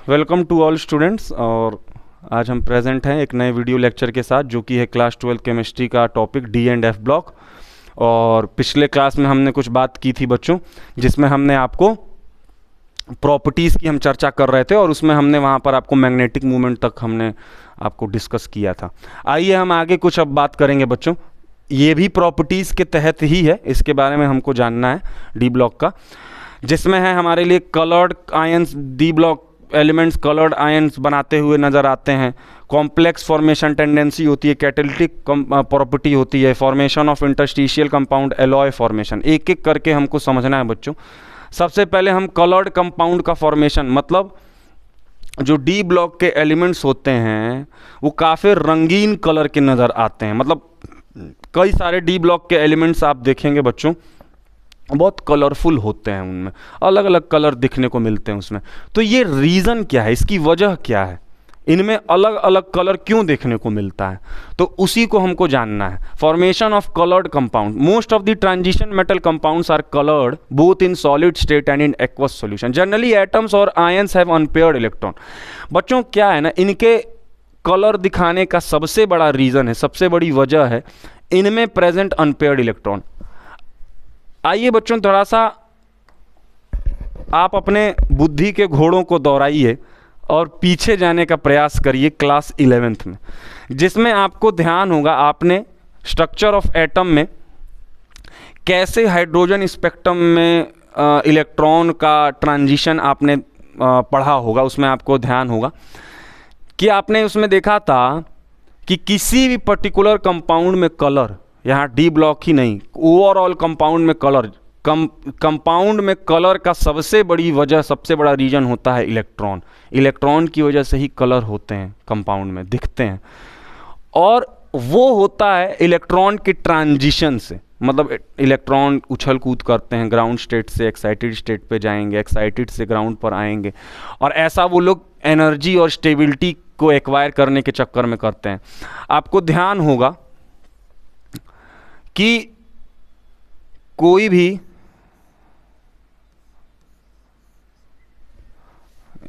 Welcome to all students. और आज हम प्रेजेंट हैं एक नए वीडियो लेक्चर के साथ, जो कि है क्लास 12 केमिस्ट्री का topic D and F block. और पिछले क्लास में हमने कुछ बात की थी बच्चों, जिसमें हमने आपको प्रॉपर्टीज़ की हम चर्चा कर रहे थे, और उसमें हमने वहाँ पर आपको मैग्नेटिक मूवमेंट तक हमने आपको डिस्कस किया था। आइए हम आगे कुछ अब बात करेंगे बच्चों। ये भी प्रॉपर्टीज़ के तहत ही है, इसके बारे में हमको जानना है डी ब्लॉक का, जिसमें है हमारे लिए coloured ions. D block elements coloured ions बनाते हुए नज़र आते हैं। कॉम्प्लेक्स फॉर्मेशन टेंडेंसी होती है, कैटालिटिक प्रॉपर्टी होती है, formation of interstitial compound, alloy formation. एक एक करके हमको समझना है बच्चों। सबसे पहले हम कलर्ड कंपाउंड का फॉर्मेशन, मतलब जो डी ब्लॉक के एलिमेंट्स होते हैं वो काफ़ी रंगीन कलर के नज़र आते हैं। मतलब कई सारे डी ब्लॉक के एलिमेंट्स आप देखेंगे बच्चों, बहुत कलरफुल होते हैं, उनमें अलग अलग कलर दिखने को मिलते हैं उसमें। तो ये रीज़न क्या है, इसकी वजह क्या है, इनमें अलग अलग कलर क्यों देखने को मिलता है, तो उसी को हमको जानना है। Formation of coloured compound. Most of the transition metal compounds are coloured both in solid state and in aqueous solution. Generally atoms और आयंस हैव अनपेयर्ड इलेक्ट्रॉन। बच्चों क्या है ना, इनके कलर दिखाने का सबसे बड़ा रीज़न है, सबसे बड़ी वजह है इनमें प्रेजेंट अनपेयर्ड इलेक्ट्रॉन। आइए बच्चों, थोड़ा सा आप अपने बुद्धि के घोड़ों को दौड़ाइए और पीछे जाने का प्रयास करिए क्लास 11th में, जिसमें आपको ध्यान होगा आपने स्ट्रक्चर ऑफ एटम में कैसे हाइड्रोजन स्पेक्ट्रम में इलेक्ट्रॉन का ट्रांजिशन आपने पढ़ा होगा। उसमें आपको ध्यान होगा कि आपने उसमें देखा था कि किसी भी पर्टिकुलर कंपाउंड में कलर, यहाँ डी ब्लॉक ही नहीं, ओवरऑल कंपाउंड में कलर, कंपाउंड में कलर का सबसे बड़ी वजह, सबसे बड़ा रीजन होता है इलेक्ट्रॉन। इलेक्ट्रॉन की वजह से ही कलर होते हैं, कंपाउंड में दिखते हैं। और वो होता है इलेक्ट्रॉन के ट्रांजिशन से। मतलब इलेक्ट्रॉन उछल कूद करते हैं, ग्राउंड स्टेट से एक्साइटेड स्टेट पे जाएंगे, एक्साइटेड से ग्राउंड पर आएंगे, और ऐसा वो लोग एनर्जी और स्टेबिलिटी को एक्वायर करने के चक्कर में करते हैं। आपको ध्यान होगा कि कोई भी,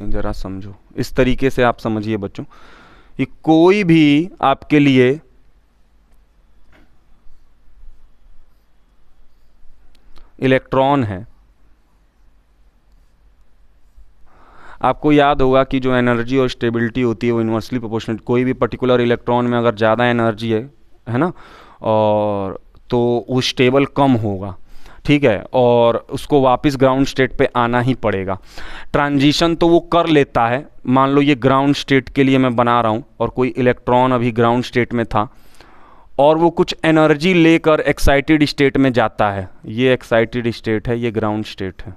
जरा समझो, इस तरीके से आप समझिए बच्चों कि कोई भी आपके लिए इलेक्ट्रॉन है, आपको याद होगा कि जो एनर्जी और स्टेबिलिटी होती है वो इन्वर्सली प्रोपोर्शनल। कोई भी पर्टिकुलर इलेक्ट्रॉन में अगर ज़्यादा एनर्जी है ना, और तो वो स्टेबल कम होगा, ठीक है, और उसको वापस ग्राउंड स्टेट पे आना ही पड़ेगा। ट्रांजिशन तो वो कर लेता है। मान लो ये ग्राउंड स्टेट के लिए मैं बना रहा हूँ, और कोई इलेक्ट्रॉन अभी ग्राउंड स्टेट में था और वो कुछ एनर्जी लेकर एक्साइटेड स्टेट में जाता है। ये एक्साइटेड स्टेट है, ये ग्राउंड स्टेट है।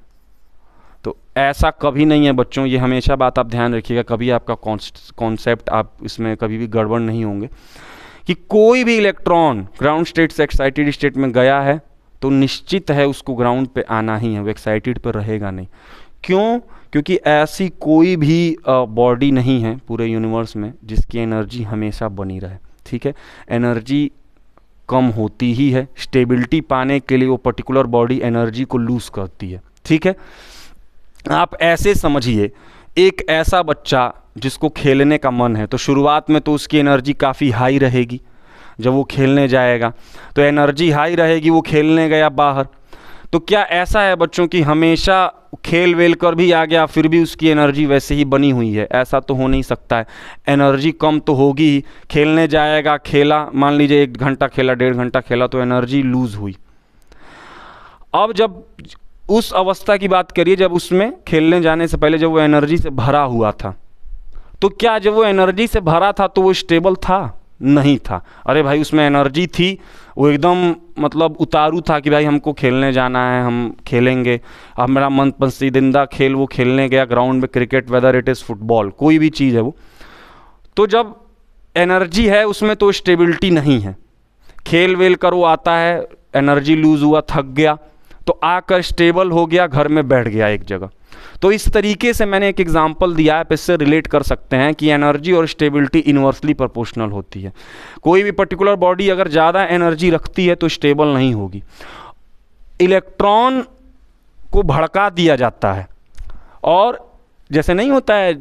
तो ऐसा कभी नहीं है बच्चों, ये हमेशा बात आप ध्यान रखिएगा, कभी आपका कॉन्सेप्ट आप इसमें कभी भी गड़बड़ नहीं होंगे कि कोई भी इलेक्ट्रॉन ग्राउंड स्टेट से एक्साइटेड स्टेट में गया है तो निश्चित है उसको ग्राउंड पे आना ही है, वो एक्साइटेड पर रहेगा नहीं। क्यों? क्योंकि ऐसी कोई भी बॉडी नहीं है पूरे यूनिवर्स में जिसकी एनर्जी हमेशा बनी रहे, ठीक है। एनर्जी कम होती ही है, स्टेबिलिटी पाने के लिए वो पर्टिकुलर बॉडी एनर्जी को लूज़ करती है, ठीक है। आप ऐसे समझिए, एक ऐसा बच्चा जिसको खेलने का मन है, तो शुरुआत में तो उसकी एनर्जी काफ़ी हाई रहेगी। जब वो खेलने जाएगा तो एनर्जी हाई रहेगी, वो खेलने गया बाहर, तो क्या ऐसा है बच्चों कि हमेशा खेल वेल कर भी आ गया फिर भी उसकी एनर्जी वैसे ही बनी हुई है? ऐसा तो हो नहीं सकता है। एनर्जी कम तो होगी ही। खेलने जाएगा, खेला, मान लीजिए 1 घंटा खेला, 1.5 घंटा खेला, तो एनर्जी लूज़ हुई। अब जब उस अवस्था की बात करिए जब उसमें खेलने जाने से पहले जब वो एनर्जी से भरा हुआ था, तो क्या जब वो एनर्जी से भरा था तो वो स्टेबल था? नहीं था। अरे भाई, उसमें एनर्जी थी, वो एकदम मतलब उतारू था कि भाई हमको खेलने जाना है, हम खेलेंगे। अब मेरा मन पसंदीदा खेल, वो खेलने गया ग्राउंड में, cricket, whether it is football, कोई भी चीज़ है वो। तो जब एनर्जी है उसमें तो स्टेबिलिटी नहीं है। खेल वेल कर वो आता है, एनर्जी लूज़ हुआ, थक गया, तो आकर स्टेबल हो गया, घर में बैठ गया एक जगह। तो इस तरीके से मैंने एक एग्जांपल दिया है, आप इससे रिलेट कर सकते हैं कि एनर्जी और स्टेबिलिटी इन्वर्सली प्रोपोर्शनल होती है। कोई भी पर्टिकुलर बॉडी अगर ज़्यादा एनर्जी रखती है तो स्टेबल नहीं होगी। इलेक्ट्रॉन को भड़का दिया जाता है और जैसे नहीं होता है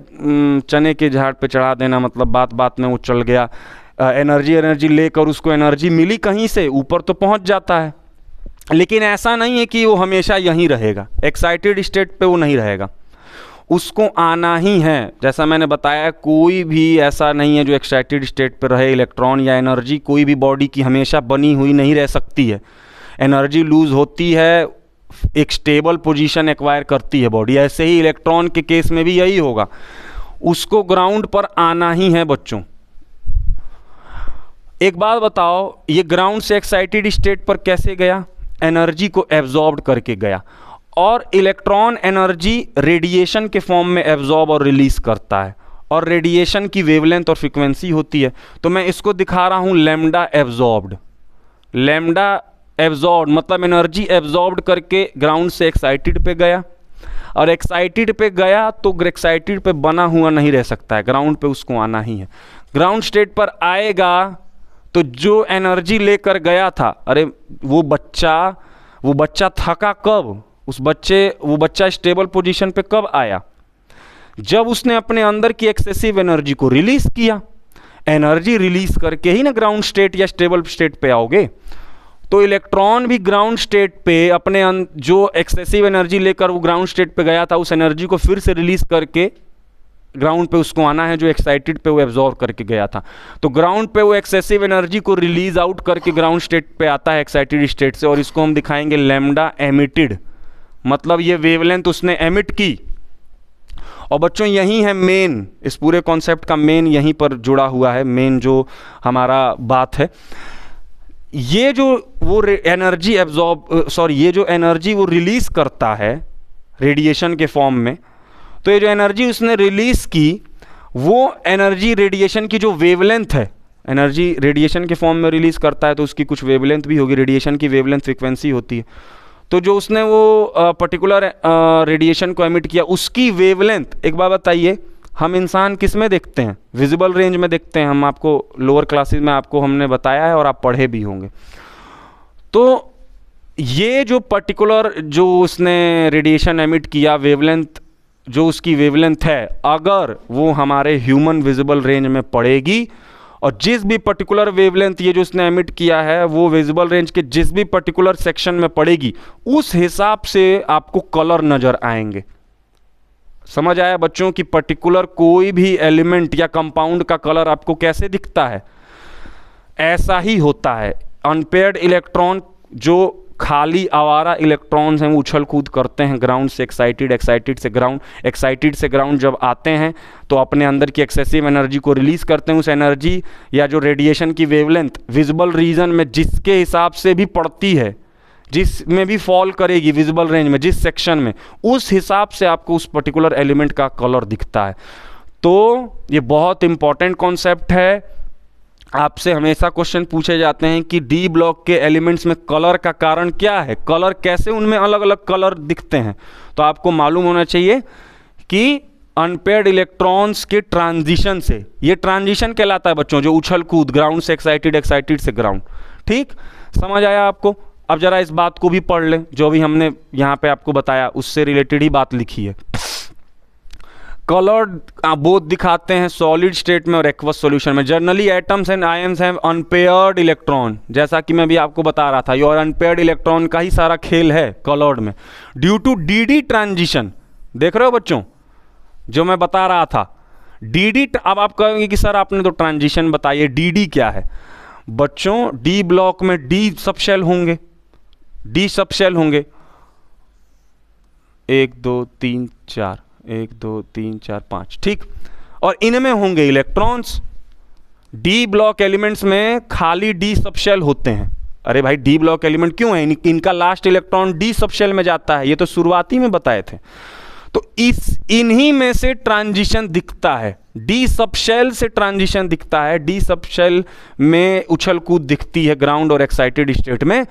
चने के झाड़ पे चढ़ा देना, मतलब बात बात में वो चल गया, एनर्जी लेकर उसको एनर्जी मिली कहीं से, ऊपर तो पहुंच जाता है। लेकिन ऐसा नहीं है कि वो हमेशा यहीं रहेगा, एक्साइटेड स्टेट पे वो नहीं रहेगा, उसको आना ही है। जैसा मैंने बताया, कोई भी ऐसा नहीं है जो एक्साइटेड स्टेट पे रहे। इलेक्ट्रॉन या एनर्जी कोई भी बॉडी की हमेशा बनी हुई नहीं रह सकती है। एनर्जी लूज़ होती है, एक स्टेबल पोजीशन एक्वायर करती है बॉडी। ऐसे ही इलेक्ट्रॉन के केस में भी यही होगा, उसको ग्राउंड पर आना ही है बच्चों। एक बात बताओ, ये ग्राउंड से एक्साइटेड स्टेट पर कैसे गया? एनर्जी को एब्जॉर्ब करके गया। और इलेक्ट्रॉन एनर्जी रेडिएशन के फॉर्म में एब्जॉर्ब और रिलीज करता है, और रेडिएशन की वेवलेंथ और फ्रीक्वेंसी होती है। तो मैं इसको दिखा रहा हूं लैम्डा एब्जॉर्ब्ड। लैम्डा एब्जॉर्ब मतलब एनर्जी एब्जॉर्ब करके ग्राउंड से एक्साइटेड पे गया, और एक्साइटेड पे गया तो एक्साइटेड पे बना हुआ नहीं रह सकता है, ग्राउंड पे उसको आना ही है। ग्राउंड स्टेट पर आएगा तो जो एनर्जी लेकर गया था, अरे वो बच्चा थका कब? वो बच्चा स्टेबल पोजीशन पे कब आया? जब उसने अपने अंदर की एक्सेसिव एनर्जी को रिलीज किया। एनर्जी रिलीज करके ही ना ग्राउंड स्टेट या स्टेबल स्टेट पे आओगे। तो इलेक्ट्रॉन भी ग्राउंड स्टेट पे अपने जो एक्सेसिव एनर्जी लेकर वो ग्राउंड स्टेट पे गया था, उस एनर्जी को फिर से रिलीज करके ग्राउंड पे उसको आना है, जो एक्साइटेड पे वो एब्जॉर्ब करके गया था। तो ग्राउंड पे वो एक्सेसिव एनर्जी को रिलीज आउट करके ग्राउंड स्टेट पे आता है एक्साइटेड स्टेट से, और इसको हम दिखाएंगे लैम्डा एमिटेड, मतलब ये वेवलेंथ उसने एमिट की। और बच्चों यही है मेन, इस पूरे कॉन्सेप्ट का मेन यहीं पर जुड़ा हुआ है, मेन जो हमारा बात है। ये जो वो एनर्जी ये जो एनर्जी वो रिलीज करता है रेडिएशन के फॉर्म में, तो ये जो एनर्जी उसने रिलीज की, वो एनर्जी रेडिएशन की जो वेवलेंथ है, एनर्जी रेडिएशन के फॉर्म में रिलीज करता है तो उसकी कुछ वेवलेंथ भी होगी, रेडिएशन की वेवलेंथ फ्रीक्वेंसी होती है। तो जो उसने वो पर्टिकुलर रेडिएशन को एमिट किया, उसकी वेवलेंथ, एक बार बताइए, हम इंसान किस में देखते हैं? विजिबल रेंज में देखते हैं। हम आपको लोअर क्लासेस में आपको हमने बताया है और आप पढ़े भी होंगे। तो ये जो पर्टिकुलर जो उसने रेडिएशन एमिट किया, वेवलेंथ जो उसकी वेवलेंथ है, अगर वो हमारे ह्यूमन विजिबल रेंज में पड़ेगी, और जिस भी पर्टिकुलर वेवलेंथ ये जो उसने एमिट किया है वो विजिबल रेंज के जिस भी पर्टिकुलर सेक्शन में पड़ेगी, उस हिसाब से आपको कलर नजर आएंगे। समझ आया बच्चों कि पर्टिकुलर कोई भी एलिमेंट या कंपाउंड का कलर आपको कैसे दिखता है? ऐसा ही होता है। अनपेयर्ड इलेक्ट्रॉन, जो खाली आवारा इलेक्ट्रॉन्स हैं, वो उछल कूद करते हैं ग्राउंड से एक्साइटेड, एक्साइटेड से ग्राउंड जब आते हैं तो अपने अंदर की एक्सेसिव एनर्जी को रिलीज करते हैं। उस एनर्जी या जो रेडिएशन की वेवलेंथ विजिबल रीजन में जिसके हिसाब से भी पड़ती है, जिसमें भी फॉल करेगी विजिबल रेंज में, जिस सेक्शन में, उस हिसाब से आपको उस पर्टिकुलर एलिमेंट का कलर दिखता है। तो ये बहुत इंपॉर्टेंट कॉन्सेप्ट है। आपसे हमेशा क्वेश्चन पूछे जाते हैं कि डी ब्लॉक के एलिमेंट्स में कलर का कारण क्या है, कलर कैसे, उनमें अलग अलग कलर दिखते हैं। तो आपको मालूम होना चाहिए कि अनपेयर्ड इलेक्ट्रॉन्स के ट्रांजिशन से, ये ट्रांजिशन कहलाता है बच्चों, जो उछल कूद ग्राउंड से एक्साइटेड, एक्साइटेड से ग्राउंड। ठीक, समझ आया आपको? अब जरा इस बात को भी पढ़ लें, जो भी हमने यहाँ पे आपको बताया उससे रिलेटेड ही बात लिखी है। कलर्ड बोथ दिखाते हैं सॉलिड स्टेट में और एक्वस सॉल्यूशन में। Generally atoms and ions have unpaired electron, जैसा कि मैं भी आपको बता रहा था, ये और अनपेयर्ड इलेक्ट्रॉन का ही सारा खेल है कलर्ड में। ड्यू टू डी ट्रांजिशन, देख रहे हो बच्चों जो मैं बता रहा था, डी। अब आप कहेंगे कि सर आपने तो ट्रांजिशन बताइए, डी क्या है? बच्चों डी ब्लॉक में डी सब शेल होंगे, डी सब शेल होंगे, 1 2 3 4, 1 2 3 4 5, ठीक। और इनमें होंगे इलेक्ट्रॉन्स। डी ब्लॉक एलिमेंट्स में खाली डी सब शेल होते हैं। अरे भाई डी ब्लॉक एलिमेंट क्यों है? इनका last electron D sub shell में जाता है, ये तो शुरुआती में बताए थे। तो इन्हीं में से ट्रांजिशन दिखता है, डी सब शेल से ट्रांजिशन दिखता है। डी सब शेल में उछल कूद दिखती है ग्राउंड और एक्साइटेड स्टेट में।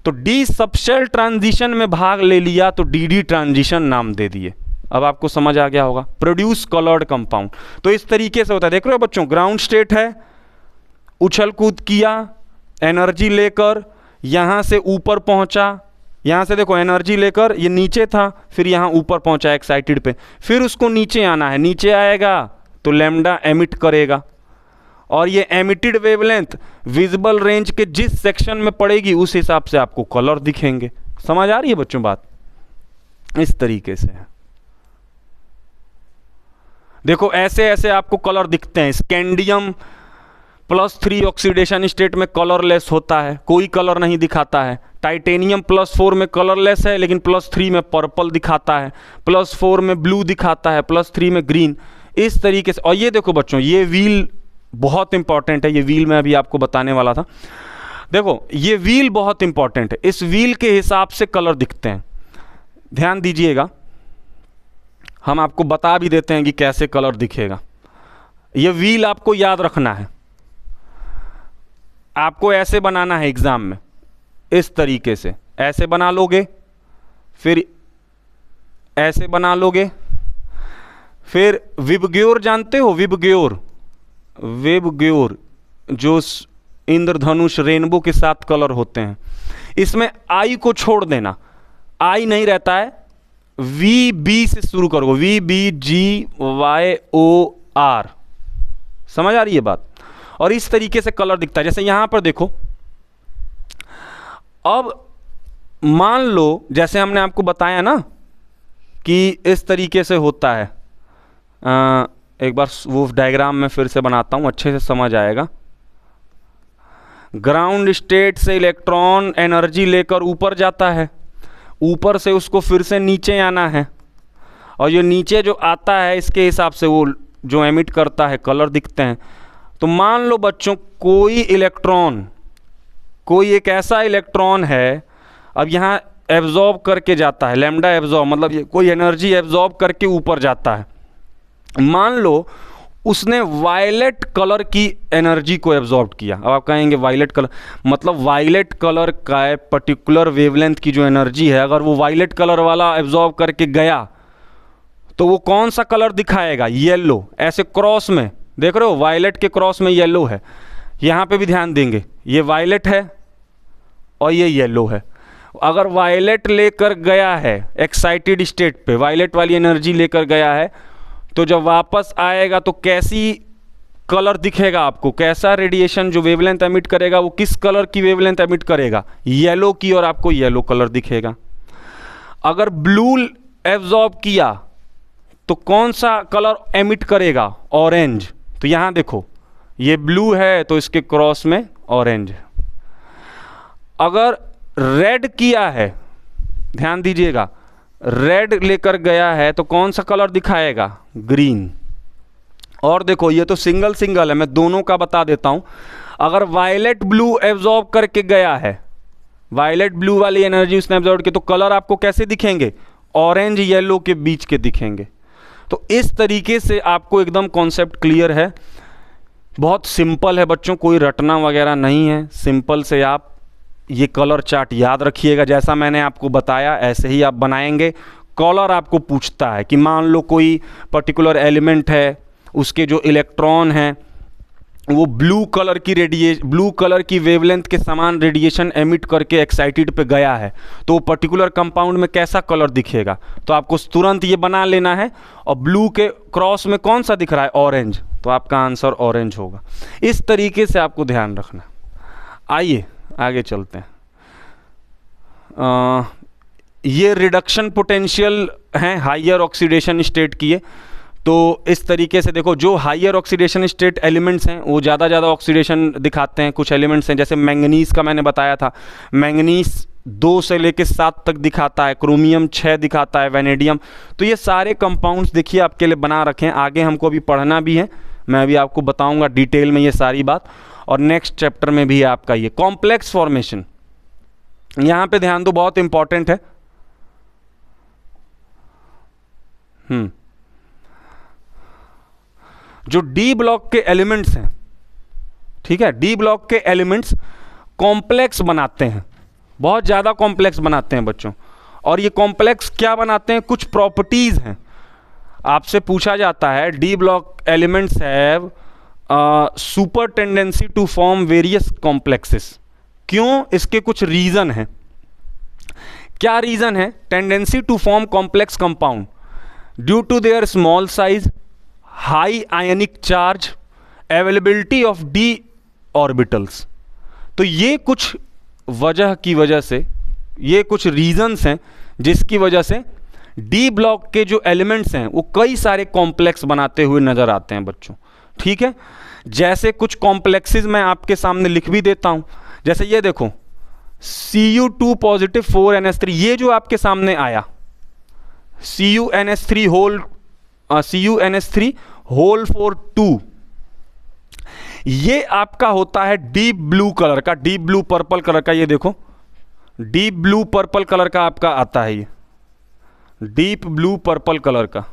तो डी सब शेल ट्रांजिशन में भाग ले लिया तो डी ट्रांजिशन नाम दे दिए। अब आपको समझ आ गया होगा। प्रोड्यूस कलर्ड कंपाउंड, तो इस तरीके से होता है। देख रहे हो बच्चों, ग्राउंड स्टेट है, उछल कूद किया, एनर्जी लेकर यहां से ऊपर पहुंचा, यहाँ से देखो एनर्जी लेकर ये नीचे था, फिर यहाँ ऊपर पहुँचा एक्साइटेड पे, फिर उसको नीचे आना है, नीचे आएगा तो लैम्डा एमिट करेगा, और ये एमिटेड वेवलेंथ विजिबल रेंज के जिस सेक्शन में पड़ेगी उस हिसाब से आपको कलर दिखेंगे। समझ आ रही है बच्चों बात? इस तरीके से देखो ऐसे ऐसे आपको कलर दिखते हैं। स्कैंडियम +3 ऑक्सीडेशन स्टेट में कलरलेस होता है, कोई कलर नहीं दिखाता है। टाइटेनियम +4 में कलरलेस है लेकिन +3 में पर्पल दिखाता है, +4 में ब्लू दिखाता है, +3 में ग्रीन, इस तरीके से। और ये देखो बच्चों, ये व्हील बहुत इंपॉर्टेंट है, ये व्हील मैं अभी आपको बताने वाला था। देखो ये व्हील बहुत इंपॉर्टेंट है, इस व्हील के हिसाब से कलर दिखते हैं, ध्यान दीजिएगा। हम आपको बता भी देते हैं कि कैसे कलर दिखेगा। ये व्हील आपको याद रखना है, आपको ऐसे बनाना है एग्जाम में, इस तरीके से ऐसे बना लोगे, फिर ऐसे बना लोगे, फिर विबग्योर जानते हो? विबग्योर, विबग्योर जो इंद्रधनुष रेनबो के 7 कलर होते हैं, इसमें आई को छोड़ देना, आई नहीं रहता है, वी बी से शुरू करो, VBGYOR। समझ आ रही है बात? और इस तरीके से कलर दिखता है। जैसे यहां पर देखो, अब मान लो जैसे हमने आपको बताया ना कि इस तरीके से होता है, एक बार वो डायग्राम में फिर से बनाता हूं, अच्छे से समझ आएगा। ग्राउंड स्टेट से इलेक्ट्रॉन एनर्जी लेकर ऊपर जाता है, ऊपर से उसको फिर से नीचे आना है, और ये नीचे जो आता है इसके हिसाब से वो जो एमिट करता है कलर दिखते हैं। तो मान लो बच्चों कोई इलेक्ट्रॉन, कोई एक ऐसा इलेक्ट्रॉन है, अब यहाँ एब्जॉर्ब करके जाता है, लैम्डा एब्जॉर्ब मतलब ये कोई एनर्जी एब्जॉर्ब करके ऊपर जाता है। मान लो उसने वायलेट कलर की एनर्जी को एब्जॉर्ब किया। अब आप कहेंगे वायलेट कलर मतलब वायलेट कलर का पर्टिकुलर वेवलेंथ की जो एनर्जी है, अगर वो वायलेट कलर वाला एब्जॉर्ब करके गया तो वो कौन सा कलर दिखाएगा? येलो। ऐसे क्रॉस में देख रहे हो, वायलेट के क्रॉस में येलो है, यहाँ पे भी ध्यान देंगे, ये वायलेट है और ये येलो है। अगर वायलेट लेकर गया है एक्साइटेड स्टेट पे, वायलेट वाली एनर्जी लेकर गया है, तो जब वापस आएगा तो कैसी कलर दिखेगा आपको? कैसा रेडिएशन जो वेवलेंथ एमिट करेगा वो किस कलर की वेवलेंथ एमिट करेगा? येलो की, और आपको येलो कलर दिखेगा। अगर ब्लू एब्जॉर्ब किया तो कौन सा कलर एमिट करेगा? ऑरेंज। तो यहां देखो ये ब्लू है तो इसके क्रॉस में ऑरेंज है। अगर रेड किया है, ध्यान दीजिएगा, रेड लेकर गया है तो कौन सा कलर दिखाएगा? ग्रीन। और देखो ये तो सिंगल सिंगल है, मैं दोनों का बता देता हूं। अगर वायलेट ब्लू एब्जॉर्ब करके गया है, वायलेट ब्लू वाली एनर्जी उसने एब्जॉर्ब की, तो कलर आपको कैसे दिखेंगे? ऑरेंज येलो के बीच के दिखेंगे। तो इस तरीके से आपको एकदम कॉन्सेप्ट क्लियर है। बहुत सिंपल है बच्चों, कोई रटना वगैरह नहीं है, सिंपल से आप ये कलर चार्ट याद रखिएगा, जैसा मैंने आपको बताया ऐसे ही आप बनाएंगे। कलर आपको पूछता है कि मान लो कोई पर्टिकुलर एलिमेंट है, उसके जो इलेक्ट्रॉन हैं वो ब्लू कलर की वेवलेंथ के समान रेडिएशन एमिट करके एक्साइटेड पे गया है, तो वो पर्टिकुलर कंपाउंड में कैसा कलर दिखेगा? तो आपको तुरंत ये बना लेना है। और ब्लू के क्रॉस में कौन सा दिख रहा है? ऑरेंज। तो आपका आंसर ऑरेंज होगा। इस तरीके से आपको ध्यान रखना। आइए आगे चलते हैं। ये रिडक्शन पोटेंशियल हैं हाइयर ऑक्सीडेशन स्टेट की है। तो इस तरीके से देखो, जो हाइयर ऑक्सीडेशन स्टेट एलिमेंट्स हैं वो ज़्यादा ऑक्सीडेशन दिखाते हैं। कुछ एलिमेंट्स हैं जैसे मैंगनीज का मैंने बताया था, मैंगनीज 2 से लेकर 7 तक दिखाता है, क्रोमियम 6 दिखाता है, वैनेडियम। तो ये सारे कंपाउंड्स देखिए आपके लिए बना रखे हैं, आगे हमको अभी पढ़ना भी है, मैं अभी आपको बताऊंगा डिटेल में ये सारी बात। और नेक्स्ट चैप्टर में भी आपका ये कॉम्प्लेक्स फॉर्मेशन, यहाँ पे ध्यान दो, बहुत इंपॉर्टेंट है। जो डी ब्लॉक के एलिमेंट्स हैं, ठीक है, डी ब्लॉक के एलिमेंट्स कॉम्प्लेक्स बनाते हैं, बहुत ज़्यादा कॉम्प्लेक्स बनाते हैं बच्चों। और ये कॉम्प्लेक्स क्या बनाते हैं? कुछ प्रॉपर्टीज़ हैं। आपसे पूछा जाता है D block elements have super tendency to form various complexes. क्यों? इसके कुछ रीज़न हैं। क्या रीज़न है? Tendency to form complex compound due to their small size, high ionic charge, availability of D orbitals. तो ये कुछ वजह की वजह से, ये कुछ रीजंस हैं जिसकी वजह से डी ब्लॉक के जो एलिमेंट्स हैं वो कई सारे कॉम्प्लेक्स बनाते हुए नजर आते हैं बच्चों। ठीक है, जैसे कुछ कॉम्प्लेक्सेस मैं आपके सामने लिख भी देता हूं। जैसे ये देखो Cu2 पॉजिटिव 4NH3, ये जो आपके सामने आया CuNH3 होल 4 ये आपका होता है डीप ब्लू कलर का, डीप ब्लू पर्पल कलर का। ये देखो डीप ब्लू पर्पल कलर का आपका आता है, ये डीप ब्लू पर्पल कलर का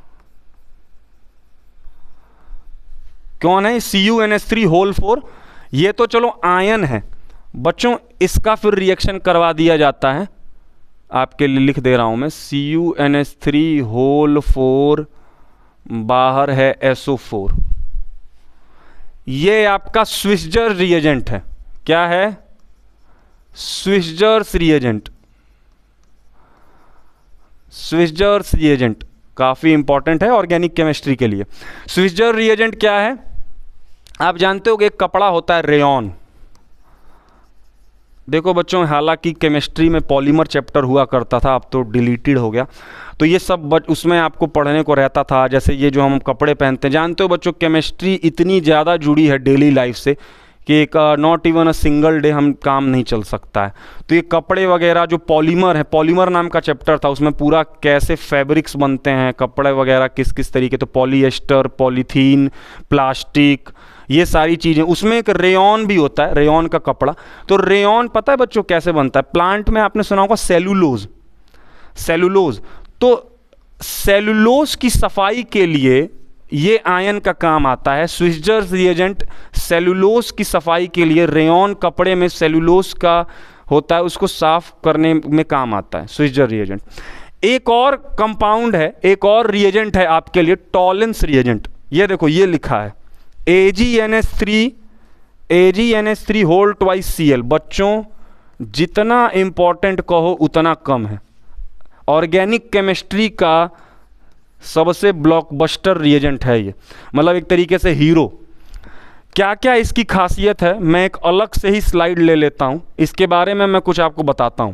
कौन है? CuNH3 whole 4। ये तो चलो आयन है बच्चों, इसका फिर रिएक्शन करवा दिया जाता है, आपके लिए लिख दे रहा हूं मैं। CuNH3 होल 4 बाहर है SO4। ये आपका स्विट्जर रिएजेंट है। क्या है? स्विट्जर्स रिएजेंट। स्विट्जर्स रिएजेंट काफ़ी इंपॉर्टेंट है ऑर्गेनिक केमिस्ट्री के लिए। स्विट्जर रिएजेंट क्या है? आप जानते हो कि एक कपड़ा होता है रेयॉन। देखो बच्चों, हालांकि केमिस्ट्री में पॉलीमर चैप्टर हुआ करता था, अब तो डिलीटेड हो गया, तो ये सब उसमें आपको पढ़ने को रहता था। जैसे ये जो हम कपड़े पहनते हैं, जानते हो बच्चों केमिस्ट्री इतनी ज़्यादा जुड़ी है डेली लाइफ से कि एक not even a single day हम काम नहीं चल सकता है। तो ये कपड़े वगैरह जो पॉलीमर है, पॉलीमर नाम का चैप्टर था, उसमें पूरा कैसे फैब्रिक्स बनते हैं, कपड़े वगैरह किस किस तरीके, तो पॉलीएस्टर, पॉलीथीन, प्लास्टिक, ये सारी चीज़ें। उसमें एक रेयॉन भी होता है, रेयॉन का कपड़ा। तो रेयॉन पता है बच्चों कैसे बनता है? प्लांट में आपने सुना होगा सेलुलोज। सेलुलोज, तो सेलुलोज की सफाई के लिए ये आयन का काम आता है। स्विट्जर्स रिएजेंट सेलुलोज की सफाई के लिए, रेयॉन कपड़े में सेलुलोज का होता है, उसको साफ करने में काम आता है स्विट्जर रिएजेंट। एक और कंपाउंड है, एक और रिएजेंट है आपके लिए, टॉलेंस रिएजेंट। ये देखो ये लिखा है AgNH3 होल ट्वाइस Cl। बच्चों जितना इंपॉर्टेंट कहो उतना कम है, ऑर्गेनिक केमिस्ट्री का सबसे ब्लॉकबस्टर रिएजेंट है ये, मतलब एक तरीके से हीरो। क्या क्या इसकी खासियत है मैं एक अलग से ही स्लाइड ले लेता हूं, इसके बारे में मैं कुछ आपको बताता हूं।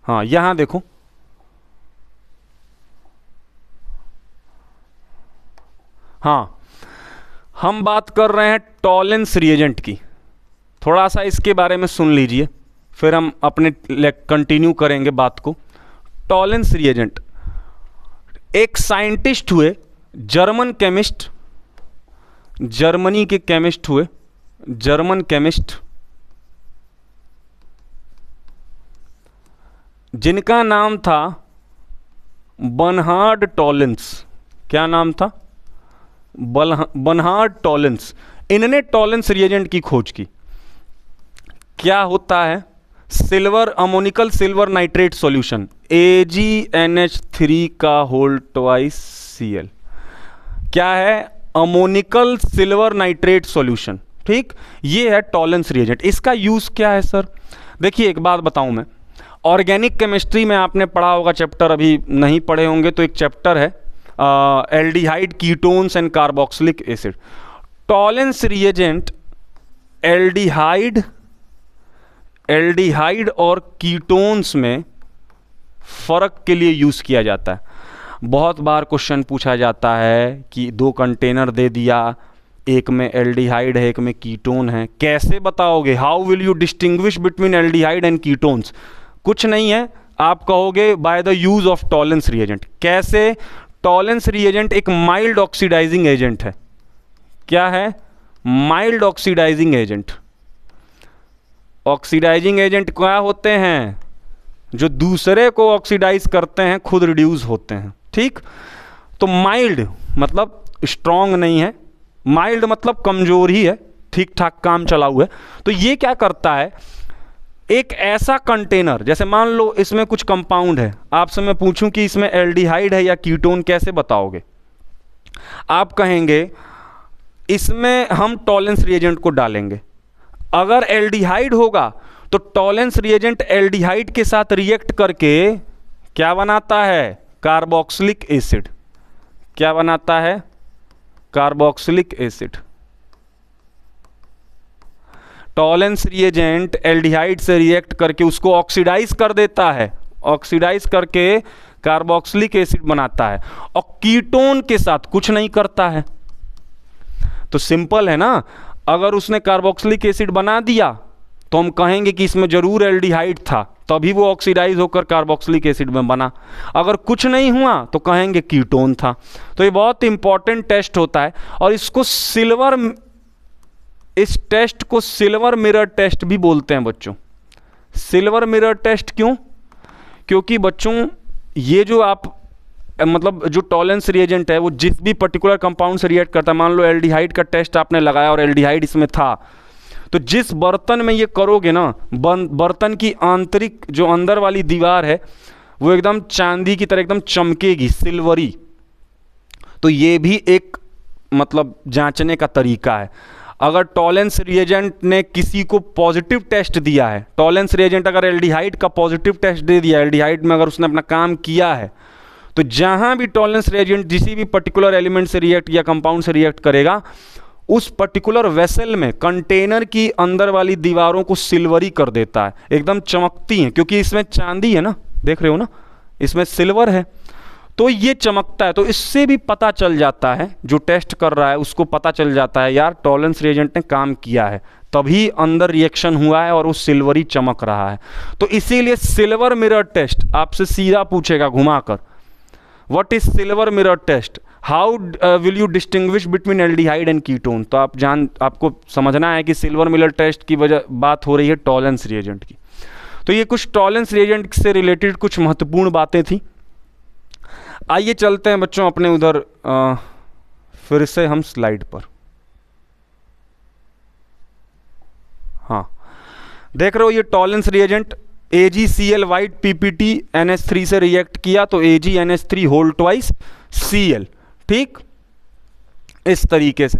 हाँ यहां देखो, हाँ हम बात कर रहे हैं टॉलेंस रिएजेंट की। थोड़ा सा इसके बारे में सुन लीजिए, फिर हम अपने कंटिन्यू करेंगे बात को। टॉलेंस रिएजेंट एक साइंटिस्ट हुए, जर्मन केमिस्ट, जर्मनी के केमिस्ट हुए, जर्मन केमिस्ट, जिनका नाम था बर्नहार्ड टॉलेंस। क्या नाम था? Bernhard Tollens. इन्होंने टॉलेंस रिएजेंट की खोज की। क्या होता है? Silver ammoniacal silver nitrate solution, AgNH3 का होल ट्वाइस Cl। क्या है? Ammoniacal silver nitrate solution. ठीक, ये है टॉलेंस रिएजेंट। इसका यूज क्या है सर? देखिए एक बात बताऊं मैं, ऑर्गेनिक केमिस्ट्री में आपने पढ़ा होगा चैप्टर, अभी नहीं पढ़े होंगे तो एक चैप्टर है aldehyde ketones and carboxylic acid. Tollens reagent aldehyde और कीटोन्स में फ़र्क के लिए यूज़ किया जाता है। बहुत बार क्वेश्चन पूछा जाता है कि दो कंटेनर दे दिया, एक में एल्डिहाइड है एक में कीटोन है, कैसे बताओगे? How will you distinguish between aldehyde and ketones? कुछ नहीं है, आप कहोगे by the use of Tollens reagent. कैसे? टॉलेंस रिएजेंट एक माइल्ड ऑक्सीडाइजिंग एजेंट है। क्या है? Mild oxidising agent. Oxidising agent क्या होते हैं? जो दूसरे को ऑक्सीडाइज करते हैं, खुद रिड्यूस होते हैं। ठीक, तो माइल्ड मतलब स्ट्रॉन्ग नहीं है, माइल्ड मतलब कमजोर ही है, ठीक ठाक काम चला हुआ है। तो ये क्या करता है, एक ऐसा कंटेनर, जैसे मान लो इसमें कुछ कंपाउंड है, आपसे मैं पूछूं कि इसमें एल्डिहाइड है या कीटोन, कैसे बताओगे? आप कहेंगे इसमें हम टॉलेंस रिएजेंट को डालेंगे। अगर एल्डिहाइड होगा तो टॉलेंस रिएजेंट एल्डिहाइड के साथ रिएक्ट करके क्या बनाता है? Carboxylic acid. क्या बनाता है? Carboxylic acid. Tollens reagent aldehyde से रिएक्ट करके उसको ऑक्सीडाइज कर देता है, ऑक्सीडाइज करके कार्बोक्सिलिक एसिड बनाता है, और कीटोन के साथ कुछ नहीं करता है। तो सिंपल है ना, अगर उसने कार्बोक्सिलिक एसिड बना दिया तो हम कहेंगे कि इसमें जरूर एल्डिहाइड था, तभी वो ऑक्सीडाइज होकर कार्बोक्सिलिक एसिड में बना। अगर कुछ नहीं हुआ तो कहेंगे कीटोन था। तो ये बहुत इंपॉर्टेंट टेस्ट होता है, और इसको इस टेस्ट को सिल्वर मिरर टेस्ट भी बोलते हैं बच्चों। सिल्वर मिरर टेस्ट क्यों? क्योंकि बच्चों ये जो आप मतलब जो टॉलेंस रिएजेंट है वो जिस भी पर्टिकुलर कंपाउंड से रिएक्ट करता है, मान लो एल्डिहाइड का टेस्ट आपने लगाया और एल्डिहाइड इसमें था, तो जिस बर्तन में ये करोगे ना, बर्तन की आंतरिक जो अंदर वाली दीवार है वो एकदम चांदी की तरह एकदम चमकेगी, सिल्वरी। तो ये भी एक मतलब जांचने का तरीका है। अगर टॉलेंस रिएजेंट ने किसी को पॉजिटिव टेस्ट दिया है, टॉलेंस रिएजेंट अगर एल्डिहाइड का पॉजिटिव टेस्ट दे दिया, एल्डिहाइड में अगर उसने अपना काम किया है, तो जहां भी टॉलेंस रिएजेंट जिसी भी पर्टिकुलर एलिमेंट से रिएक्ट या कंपाउंड से रिएक्ट करेगा, उस पर्टिकुलर वेसल में कंटेनर की अंदर वाली दीवारों को सिल्वरी कर देता है, एकदम चमकती हैं, क्योंकि इसमें चांदी है ना, देख रहे हो ना, इसमें सिल्वर है, तो ये चमकता है। तो इससे भी पता चल जाता है, जो टेस्ट कर रहा है उसको पता चल जाता है यार टॉलेंस रिएजेंट ने काम किया है, तभी अंदर रिएक्शन हुआ है और वो सिल्वरी चमक रहा है। तो इसीलिए सिल्वर मिरर टेस्ट आपसे सीधा पूछेगा घुमाकर, what is silver mirror test, how will you distinguish between aldehyde and ketone. तो आपको समझना है कि सिल्वर मिरर टेस्ट की वजह बात हो रही है टॉलेंस रिएजेंट की। तो ये कुछ टॉलेंस रिएजेंट से रिलेटेड कुछ महत्वपूर्ण बातें थी। आइए चलते हैं बच्चों अपने उधर फिर से हम स्लाइड पर। हाँ, देख रहे हो ये Tollens reagent AgCl white PPT NH3 से रिएक्ट किया तो AgNH3 होल ट्वाइस Cl, ठीक, इस तरीके से।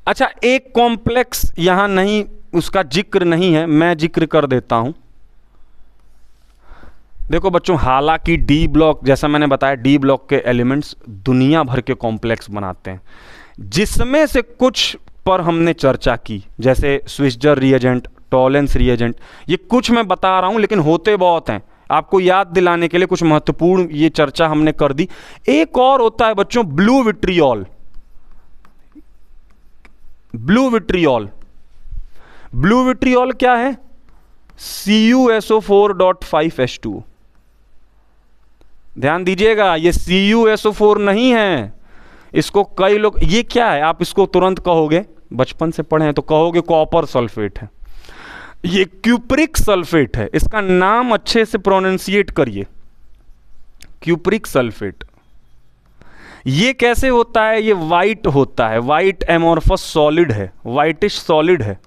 अच्छा, एक कॉम्प्लेक्स यहां नहीं, उसका जिक्र नहीं है, मैं जिक्र कर देता हूं। देखो बच्चों, हालांकि डी ब्लॉक, जैसा मैंने बताया, डी ब्लॉक के एलिमेंट्स दुनिया भर के कॉम्प्लेक्स बनाते हैं, जिसमें से कुछ पर हमने चर्चा की, जैसे स्विट्जर रिएजेंट, टॉलेंस रिएजेंट, ये कुछ मैं बता रहा हूं लेकिन होते बहुत हैं। आपको याद दिलाने के लिए कुछ महत्वपूर्ण ये चर्चा हमने कर दी। एक और होता है बच्चों blue vitriol. Blue vitriol, blue vitriol क्या है? CuSO4.5H2O। ध्यान दीजिएगा, ये CuSO4 नहीं है, इसको कई लोग, ये क्या है आप इसको तुरंत कहोगे, बचपन से पढ़े हैं तो कहोगे कॉपर सल्फेट है। ये क्यूप्रिक सल्फेट है, इसका नाम अच्छे से प्रोनाउंसिएट करिए, क्यूप्रिक सल्फेट। ये कैसे होता है? ये वाइट होता है, वाइट एमोर्फस सॉलिड है, वाइटिश सॉलिड है,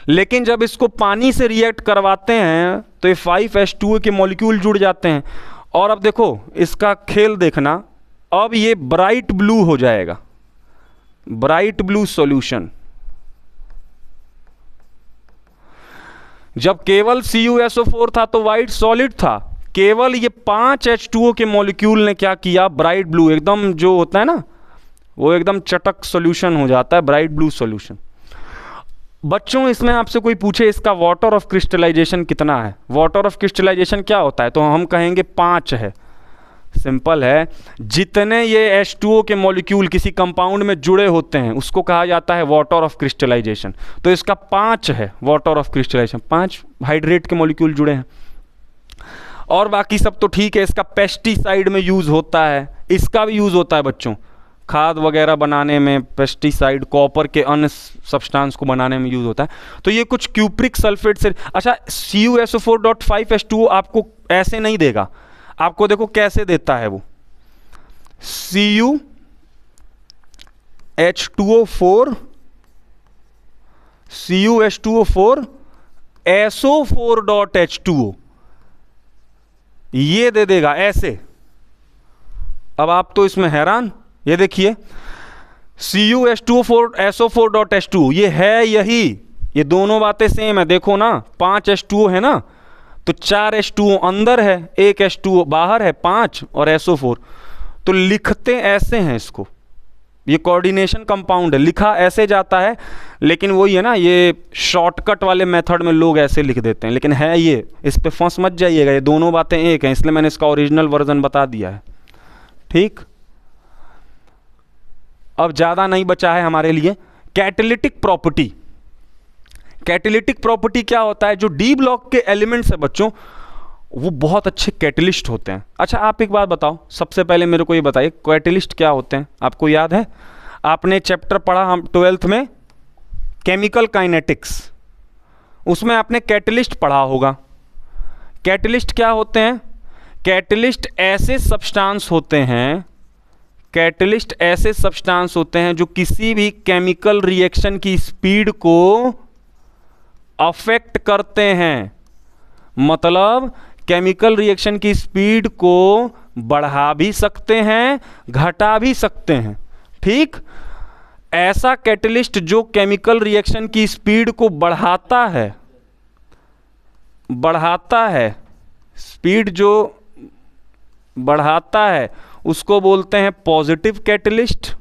लेकिन जब इसको पानी से रिएक्ट करवाते हैं तो ये 5H2O के मॉलिक्यूल जुड़ जाते हैं। और अब देखो इसका खेल देखना, अब ये ब्राइट ब्लू हो जाएगा, ब्राइट ब्लू सॉल्यूशन। जब केवल CuSO4 था तो वाइट सॉलिड था, केवल ये 5H2O के मॉलिक्यूल ने क्या किया, ब्राइट ब्लू, एकदम जो होता है ना वो एकदम चटक सॉल्यूशन हो जाता है, ब्राइट ब्लू सॉल्यूशन। बच्चों इसमें आपसे कोई पूछे इसका वाटर ऑफ क्रिस्टलाइजेशन कितना है, वाटर ऑफ क्रिस्टलाइजेशन क्या होता है, तो हम कहेंगे 5 है। सिंपल है, जितने ये H2O के मॉलिक्यूल किसी कंपाउंड में जुड़े होते हैं उसको कहा जाता है वाटर ऑफ क्रिस्टलाइजेशन। तो इसका 5 है वाटर ऑफ क्रिस्टलाइजेशन, 5 हाइड्रेट के मॉलिक्यूल जुड़े हैं। और बाकी सब तो ठीक है। इसका पेस्टिसाइड में यूज़ होता है, इसका भी यूज़ होता है बच्चों, खाद वगैरह बनाने में, पेस्टिसाइड, कॉपर के अन्य सब्सटेंस को बनाने में यूज़ होता है। तो ये कुछ क्यूप्रिक सल्फेट से। अच्छा, CuSO4.5H2O आपको ऐसे नहीं देगा, आपको देखो कैसे देता है वो, CuH2O4 SO4.H2O ये दे देगा ऐसे। अब आप तो इसमें हैरान, ये देखिए CuH2O4 SO4.H2 ये है यही, ये दोनों बातें सेम है। देखो ना 5 H2O है ना, तो 4 H2O अंदर है, 1 H2O बाहर है, 5 और SO4। तो लिखते ऐसे हैं इसको, ये कोऑर्डिनेशन कंपाउंड है, लिखा ऐसे जाता है, लेकिन वही है ना, ये शॉर्टकट वाले मेथड में लोग ऐसे लिख देते हैं, लेकिन है ये, इस पे फंस मत जाइएगा, ये दोनों बातें एक हैं, इसलिए मैंने इसका ओरिजिनल वर्जन बता दिया है। ठीक, अब ज़्यादा नहीं बचा है हमारे लिए। कैटेलिटिक प्रॉपर्टी, कैटेलिटिक प्रॉपर्टी क्या होता है? जो डी ब्लॉक के एलिमेंट्स है बच्चों, वो बहुत अच्छे कैटलिस्ट होते हैं। अच्छा आप एक बात बताओ, सबसे पहले मेरे को ये बताइए कैटलिस्ट क्या होते हैं, आपको याद है? आपने चैप्टर पढ़ा हम 12th में केमिकल काइनेटिक्स, उसमें आपने कैटलिस्ट पढ़ा होगा। कैटलिस्ट क्या होते हैं? कैटलिस्ट ऐसे सब्सटेंस होते हैं, कैटलिस्ट ऐसे सब्सटेंस होते हैं जो किसी भी केमिकल रिएक्शन की स्पीड को अफेक्ट करते हैं। मतलब केमिकल रिएक्शन की स्पीड को बढ़ा भी सकते हैं, घटा भी सकते हैं। ठीक, ऐसा कैटलिस्ट जो केमिकल रिएक्शन की स्पीड को बढ़ाता है, स्पीड जो बढ़ाता है उसको बोलते हैं पॉजिटिव कैटलिस्ट,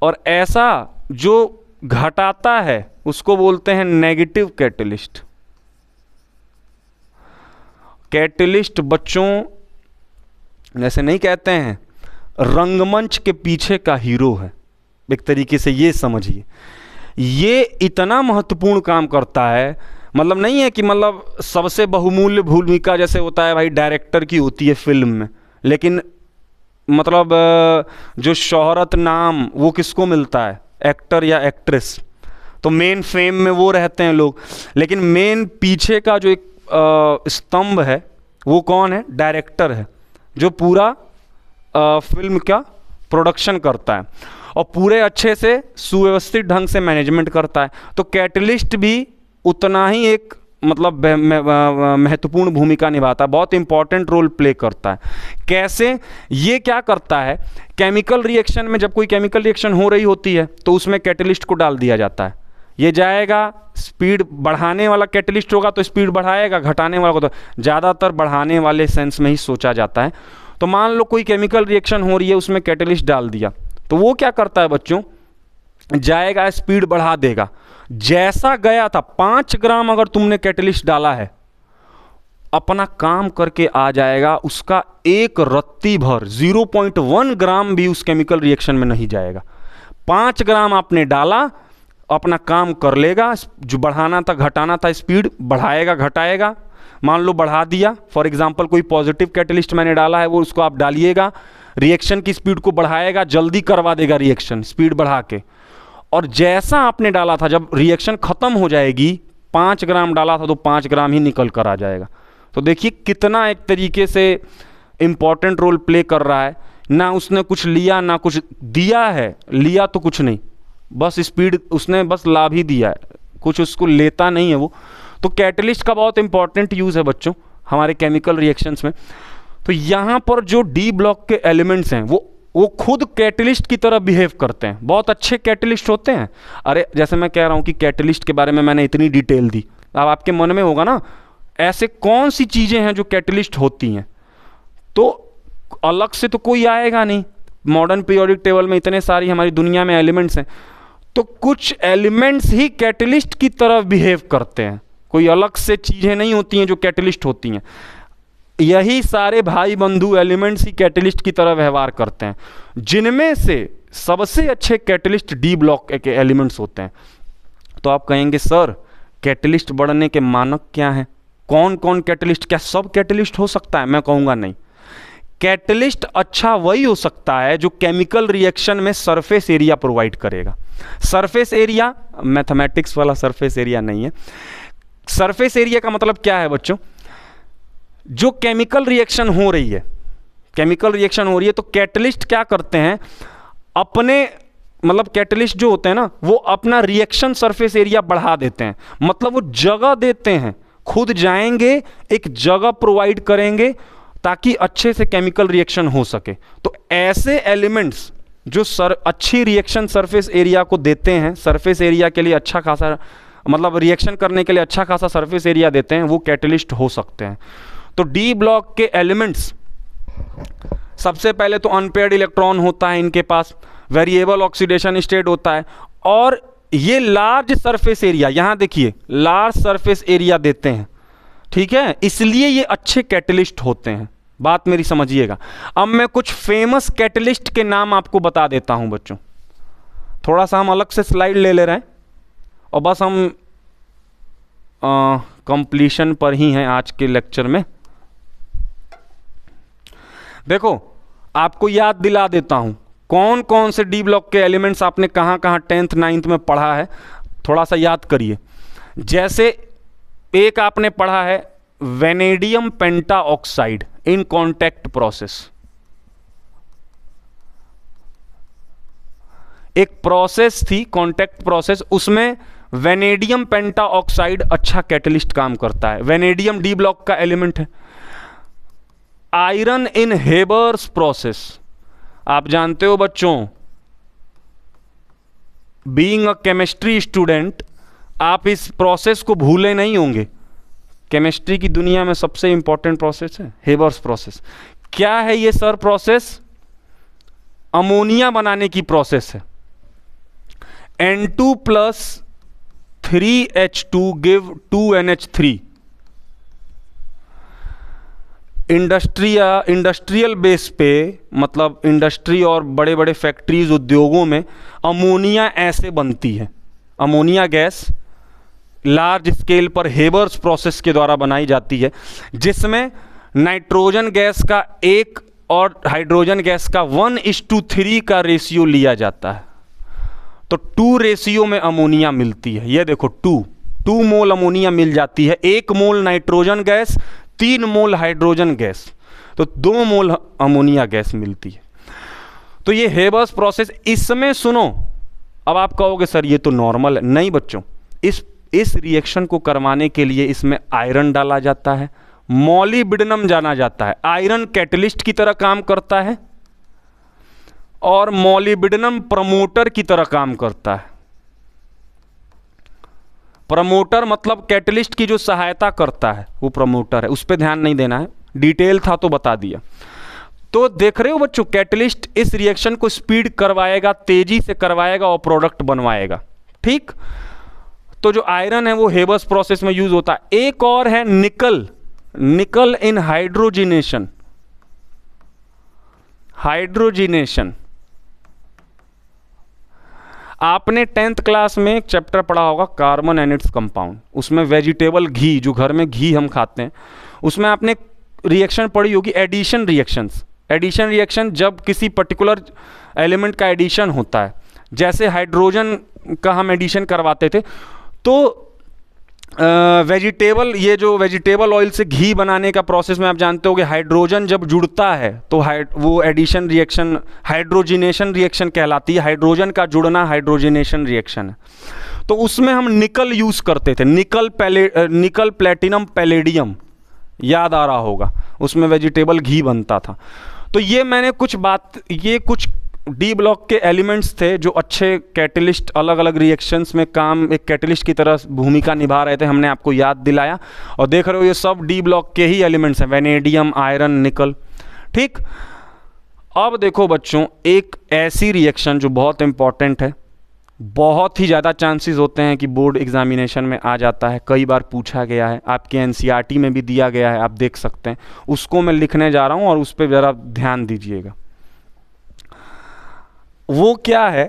और ऐसा जो घटाता है उसको बोलते हैं नेगेटिव कैटलिस्ट। कैटलिस्ट बच्चों जैसे नहीं कहते हैं रंगमंच के पीछे का हीरो है, एक तरीके से ये समझिए। ये इतना महत्वपूर्ण काम करता है, मतलब नहीं है कि मतलब सबसे बहुमूल्य भूमिका जैसे होता है भाई डायरेक्टर की होती है फिल्म में, लेकिन मतलब जो शोहरत नाम वो किसको मिलता है? एक्टर या एक्ट्रेस। तो मेन फेम में वो रहते हैं लोग, लेकिन मेन पीछे का जो एक स्तंभ है वो कौन है? डायरेक्टर है, जो पूरा फिल्म का प्रोडक्शन करता है और पूरे अच्छे से सुव्यवस्थित ढंग से मैनेजमेंट करता है। तो कैटलिस्ट भी उतना ही एक मतलब महत्वपूर्ण भूमिका निभाता है, बहुत इंपॉर्टेंट रोल प्ले करता है। कैसे? ये क्या करता है, केमिकल रिएक्शन में जब कोई केमिकल रिएक्शन हो रही होती है तो उसमें कैटलिस्ट को डाल दिया जाता है। ये जाएगा, स्पीड बढ़ाने वाला कैटलिस्ट होगा तो स्पीड बढ़ाएगा, घटाने वाला को तो ज़्यादातर बढ़ाने वाले सेंस में ही सोचा जाता है। तो मान लो कोई केमिकल रिएक्शन हो रही है, उसमें कैटलिस्ट डाल दिया, तो वो क्या करता है बच्चों? जाएगा, स्पीड बढ़ा देगा। जैसा गया था 5 ग्राम अगर तुमने कैटलिस्ट डाला है, अपना काम करके आ जाएगा, उसका एक रत्ती भर 0.1 ग्राम भी उस केमिकल रिएक्शन में नहीं जाएगा। 5 ग्राम आपने डाला, अपना काम कर लेगा, जो बढ़ाना था घटाना था स्पीड बढ़ाएगा घटाएगा। मान लो बढ़ा दिया, फॉर एग्जांपल कोई पॉजिटिव कैटलिस्ट मैंने डाला है, वो उसको आप डालिएगा, रिएक्शन की स्पीड को बढ़ाएगा, जल्दी करवा देगा रिएक्शन स्पीड बढ़ा के। और जैसा आपने डाला था, जब रिएक्शन ख़त्म हो जाएगी, 5 ग्राम डाला था तो 5 ग्राम ही निकल कर आ जाएगा। तो देखिए कितना एक तरीके से इम्पॉर्टेंट रोल प्ले कर रहा है। ना उसने कुछ लिया ना कुछ दिया है, लिया तो कुछ नहीं, बस स्पीड उसने बस लाभ ही दिया है, कुछ उसको लेता नहीं है वो। तो कैटलिस्ट का बहुत इंपॉर्टेंट यूज़ है बच्चों हमारे केमिकल रिएक्शंस में। तो यहाँ पर जो डी ब्लॉक के एलिमेंट्स हैं वो खुद कैटलिस्ट की तरह बिहेव करते हैं, बहुत अच्छे कैटलिस्ट होते हैं। अरे जैसे मैं कह रहा हूँ कि कैटलिस्ट के बारे में मैंने इतनी डिटेल दी, अब आपके मन में होगा ना ऐसे कौन सी चीज़ें हैं जो कैटलिस्ट होती हैं, तो अलग से तो कोई आएगा नहीं। मॉडर्न पीरियोडिक टेबल में इतने सारी हमारी दुनिया में एलिमेंट्स हैं, तो कुछ एलिमेंट्स ही कैटलिस्ट की तरह बिहेव करते हैं, कोई अलग से चीज़ें नहीं होती हैं जो कैटलिस्ट होती हैं। यही सारे भाई बंधु एलिमेंट्स ही कैटलिस्ट की तरह व्यवहार करते हैं, जिनमें से सबसे अच्छे कैटलिस्ट डी ब्लॉक के एलिमेंट्स होते हैं। तो आप कहेंगे सर कैटलिस्ट बढ़ने के मानक क्या हैं? कौन कौन कैटलिस्ट, क्या सब कैटलिस्ट हो सकता है? मैं कहूँगा नहीं। कैटलिस्ट अच्छा वही हो सकता है जो केमिकल रिएक्शन में सरफेस एरिया प्रोवाइड करेगा। सरफेस एरिया मैथमेटिक्स वाला सरफेस एरिया नहीं है। सरफेस एरिया का मतलब क्या है बच्चों? जो केमिकल रिएक्शन हो रही है, केमिकल रिएक्शन हो रही है, तो कैटलिस्ट क्या करते हैं, अपने मतलब कैटलिस्ट जो होते हैं ना, वो अपना रिएक्शन सरफेस एरिया बढ़ा देते हैं, मतलब वो जगह देते हैं, खुद जाएंगे एक जगह प्रोवाइड करेंगे ताकि अच्छे से केमिकल रिएक्शन हो सके। तो ऐसे एलिमेंट्स जो अच्छी रिएक्शन सरफेस एरिया को देते हैं, सरफेस एरिया के लिए अच्छा खासा, मतलब रिएक्शन करने के लिए अच्छा खासा सरफेस एरिया देते हैं, वो कैटलिस्ट हो सकते हैं। तो डी ब्लॉक के एलिमेंट्स, सबसे पहले तो अनपेयर्ड इलेक्ट्रॉन होता है इनके पास, वेरिएबल ऑक्सीडेशन स्टेट होता है, और ये लार्ज सरफेस एरिया, यहां देखिए लार्ज सरफेस एरिया देते हैं, ठीक है, इसलिए ये अच्छे कैटलिस्ट होते हैं। बात मेरी समझिएगा। अब मैं कुछ फेमस कैटलिस्ट के नाम आपको बता देता हूं बच्चों। थोड़ा सा हम अलग से स्लाइड ले रहे हैं और बस हम कंप्लीशन पर ही हैं आज के लेक्चर में। देखो आपको याद दिला देता हूं कौन कौन से डी ब्लॉक के एलिमेंट्स आपने कहां कहां 10th 9th में पढ़ा है, थोड़ा सा याद करिए। जैसे एक आपने पढ़ा है vanadium pentoxide in contact process, एक प्रोसेस थी कॉन्टैक्ट प्रोसेस, उसमें वेनेडियम पेंटाऑक्साइड अच्छा कैटलिस्ट काम करता है। वेनेडियम डी ब्लॉक का एलिमेंट है। आयरन इन हेबर्स प्रोसेस, आप जानते हो बच्चों, बीइंग अ केमिस्ट्री स्टूडेंट आप इस प्रोसेस को भूले नहीं होंगे। केमिस्ट्री की दुनिया में सबसे इंपॉर्टेंट प्रोसेस है हेबर्स प्रोसेस। क्या है ये सर प्रोसेस? अमोनिया बनाने की प्रोसेस है। N2 plus 3H2 give 2NH3। Industrial base पे, मतलब इंडस्ट्री और बड़े बड़े फैक्ट्रीज उद्योगों में अमोनिया ऐसे बनती है। अमोनिया गैस लार्ज स्केल पर हेबर्स प्रोसेस के द्वारा बनाई जाती है, जिसमें नाइट्रोजन गैस का 1 और हाइड्रोजन गैस का 1:3 का रेशियो लिया जाता है। तो 2 रेशियो में अमोनिया मिलती है। ये देखो 2 मोल अमोनिया मिल जाती है, 1 मोल नाइट्रोजन गैस, 3 मोल हाइड्रोजन गैस, तो 2 मोल अमोनिया गैस मिलती है। तो ये हेबर्स प्रोसेस, इसमें सुनो, अब आप कहोगे सर ये तो नॉर्मल है। नहीं बच्चों, इस रिएक्शन को करवाने के लिए इसमें आयरन डाला जाता है, मॉलिब्डेनम जाना जाता है। आयरन कैटलिस्ट की तरह काम करता है और मॉलिब्डेनम प्रमोटर की तरह काम करता है। प्रमोटर मतलब कैटलिस्ट की जो सहायता करता है वो प्रमोटर है, उस पर ध्यान नहीं देना है, डिटेल था तो बता दिया। तो देख रहे हो बच्चों, कैटलिस्ट इस रिएक्शन को स्पीड करवाएगा, तेजी से करवाएगा और प्रोडक्ट बनवाएगा। ठीक, तो जो आयरन है वो हेबर्स प्रोसेस में यूज होता है। एक और है निकल इन हाइड्रोजिनेशन। आपने 10th क्लास में एक चैप्टर पढ़ा होगा कार्बन एंड इट्स कंपाउंड, उसमें वेजिटेबल घी, जो घर में घी हम खाते हैं, उसमें आपने रिएक्शन पढ़ी होगी एडिशन रिएक्शंस। एडिशन रिएक्शन जब किसी पर्टिकुलर एलिमेंट का एडिशन होता है, जैसे हाइड्रोजन का हम एडिशन करवाते थे, तो वेजिटेबल, ये जो वेजिटेबल ऑयल से घी बनाने का प्रोसेस में आप जानते होगे, हाइड्रोजन जब जुड़ता है तो वो एडिशन रिएक्शन हाइड्रोजिनेशन रिएक्शन कहलाती है। हाइड्रोजन का जुड़ना हाइड्रोजिनेशन रिएक्शन है। तो उसमें हम निकल यूज़ करते थे, निकल प्लेटिनम पैलेडियम, याद आ रहा होगा, उसमें वेजिटेबल घी बनता था। तो ये कुछ डी ब्लॉक के एलिमेंट्स थे जो अच्छे कैटलिस्ट, अलग अलग रिएक्शंस में काम एक कैटलिस्ट की तरह भूमिका निभा रहे थे। हमने आपको याद दिलाया और देख रहे हो ये सब डी ब्लॉक के ही एलिमेंट्स हैं, वेनेडियम, आयरन, निकल। ठीक, अब देखो बच्चों, एक ऐसी रिएक्शन जो बहुत इंपॉर्टेंट है, बहुत ही ज़्यादा चांसेस होते हैं कि बोर्ड एग्जामिनेशन में आ जाता है, कई बार पूछा गया है, आपके एनसीईआरटी में भी दिया गया है, आप देख सकते हैं। उसको मैं लिखने जा रहा हूँ और उस पर ज़रा ध्यान दीजिएगा। वो क्या है?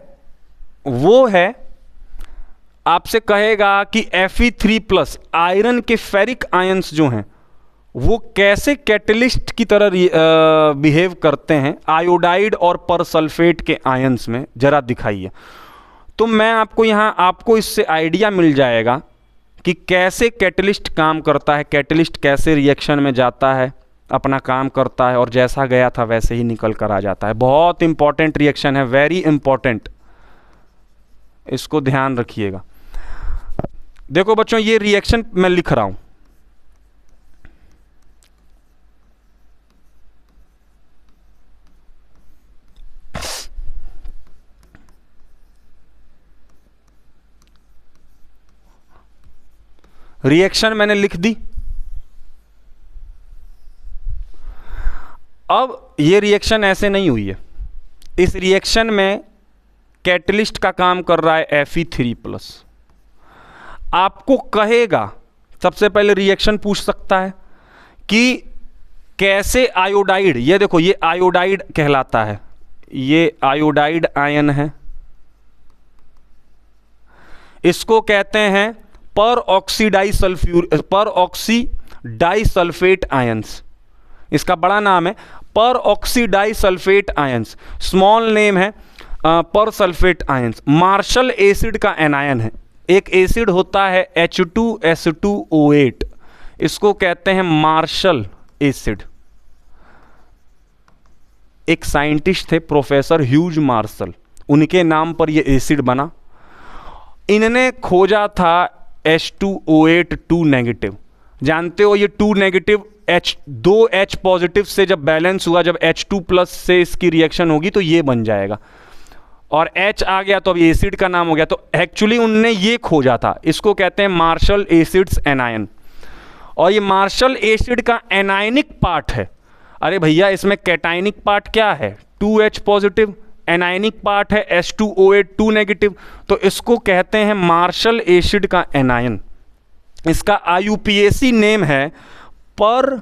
वो है, आपसे कहेगा कि Fe3+ आयरन के फेरिक आयंस जो हैं वो कैसे कैटलिस्ट की तरह बिहेव करते हैं आयोडाइड और परसल्फेट के आयंस में, जरा दिखाइए। तो मैं आपको इससे आइडिया मिल जाएगा कि कैसे कैटलिस्ट काम करता है, कैटलिस्ट कैसे रिएक्शन में जाता है, अपना काम करता है और जैसा गया था वैसे ही निकल कर आ जाता है। बहुत इंपॉर्टेंट रिएक्शन है, वेरी इंपॉर्टेंट, इसको ध्यान रखिएगा। देखो बच्चों, ये रिएक्शन मैं लिख रहा हूं, रिएक्शन मैंने लिख दी। अब ये रिएक्शन ऐसे नहीं हुई है, इस रिएक्शन में कैटलिस्ट का काम कर रहा है Fe3+। आपको कहेगा, सबसे पहले रिएक्शन पूछ सकता है कि कैसे आयोडाइड, ये देखो ये आयोडाइड कहलाता है, ये आयोडाइड आयन है, इसको कहते हैं पर ऑक्सीडाइसल्फेट आयंस, इसका बड़ा नाम है पर ऑक्सीडाइसल्फेट आयंस, स्मॉल नेम है पर सल्फेट आयंस। मार्शल एसिड का एनायन है, एक एसिड होता है H2S2O8, इसको कहते हैं मार्शल एसिड। एक साइंटिस्ट थे प्रोफेसर ह्यूज मार्शल, उनके नाम पर यह एसिड बना। इन्होंने खोजा था H2O8 2 नेगेटिव, जानते हो ये 2 नेगेटिव दो H पॉजिटिव से जब बैलेंस हुआ, जब H2+ से इसकी रिएक्शन होगी तो ये बन जाएगा, और H आ गया तो अब एसिड का नाम हो गया। तो एक्चुअली उनने ये खोजा था, इसको कहते हैं मार्शल एसिड्स एनायन। और ये मार्शल एसिड का एनायनिक पार्ट है, अरे भैया इसमें कैटायनिक पार्ट क्या है 2H पॉजिटिव, एनायनिक पार्ट है H2O8 2 नेगेटिव, तो इसको कहते हैं मार्शल एसिड का एनायन। इसका IUPAC नेम है पर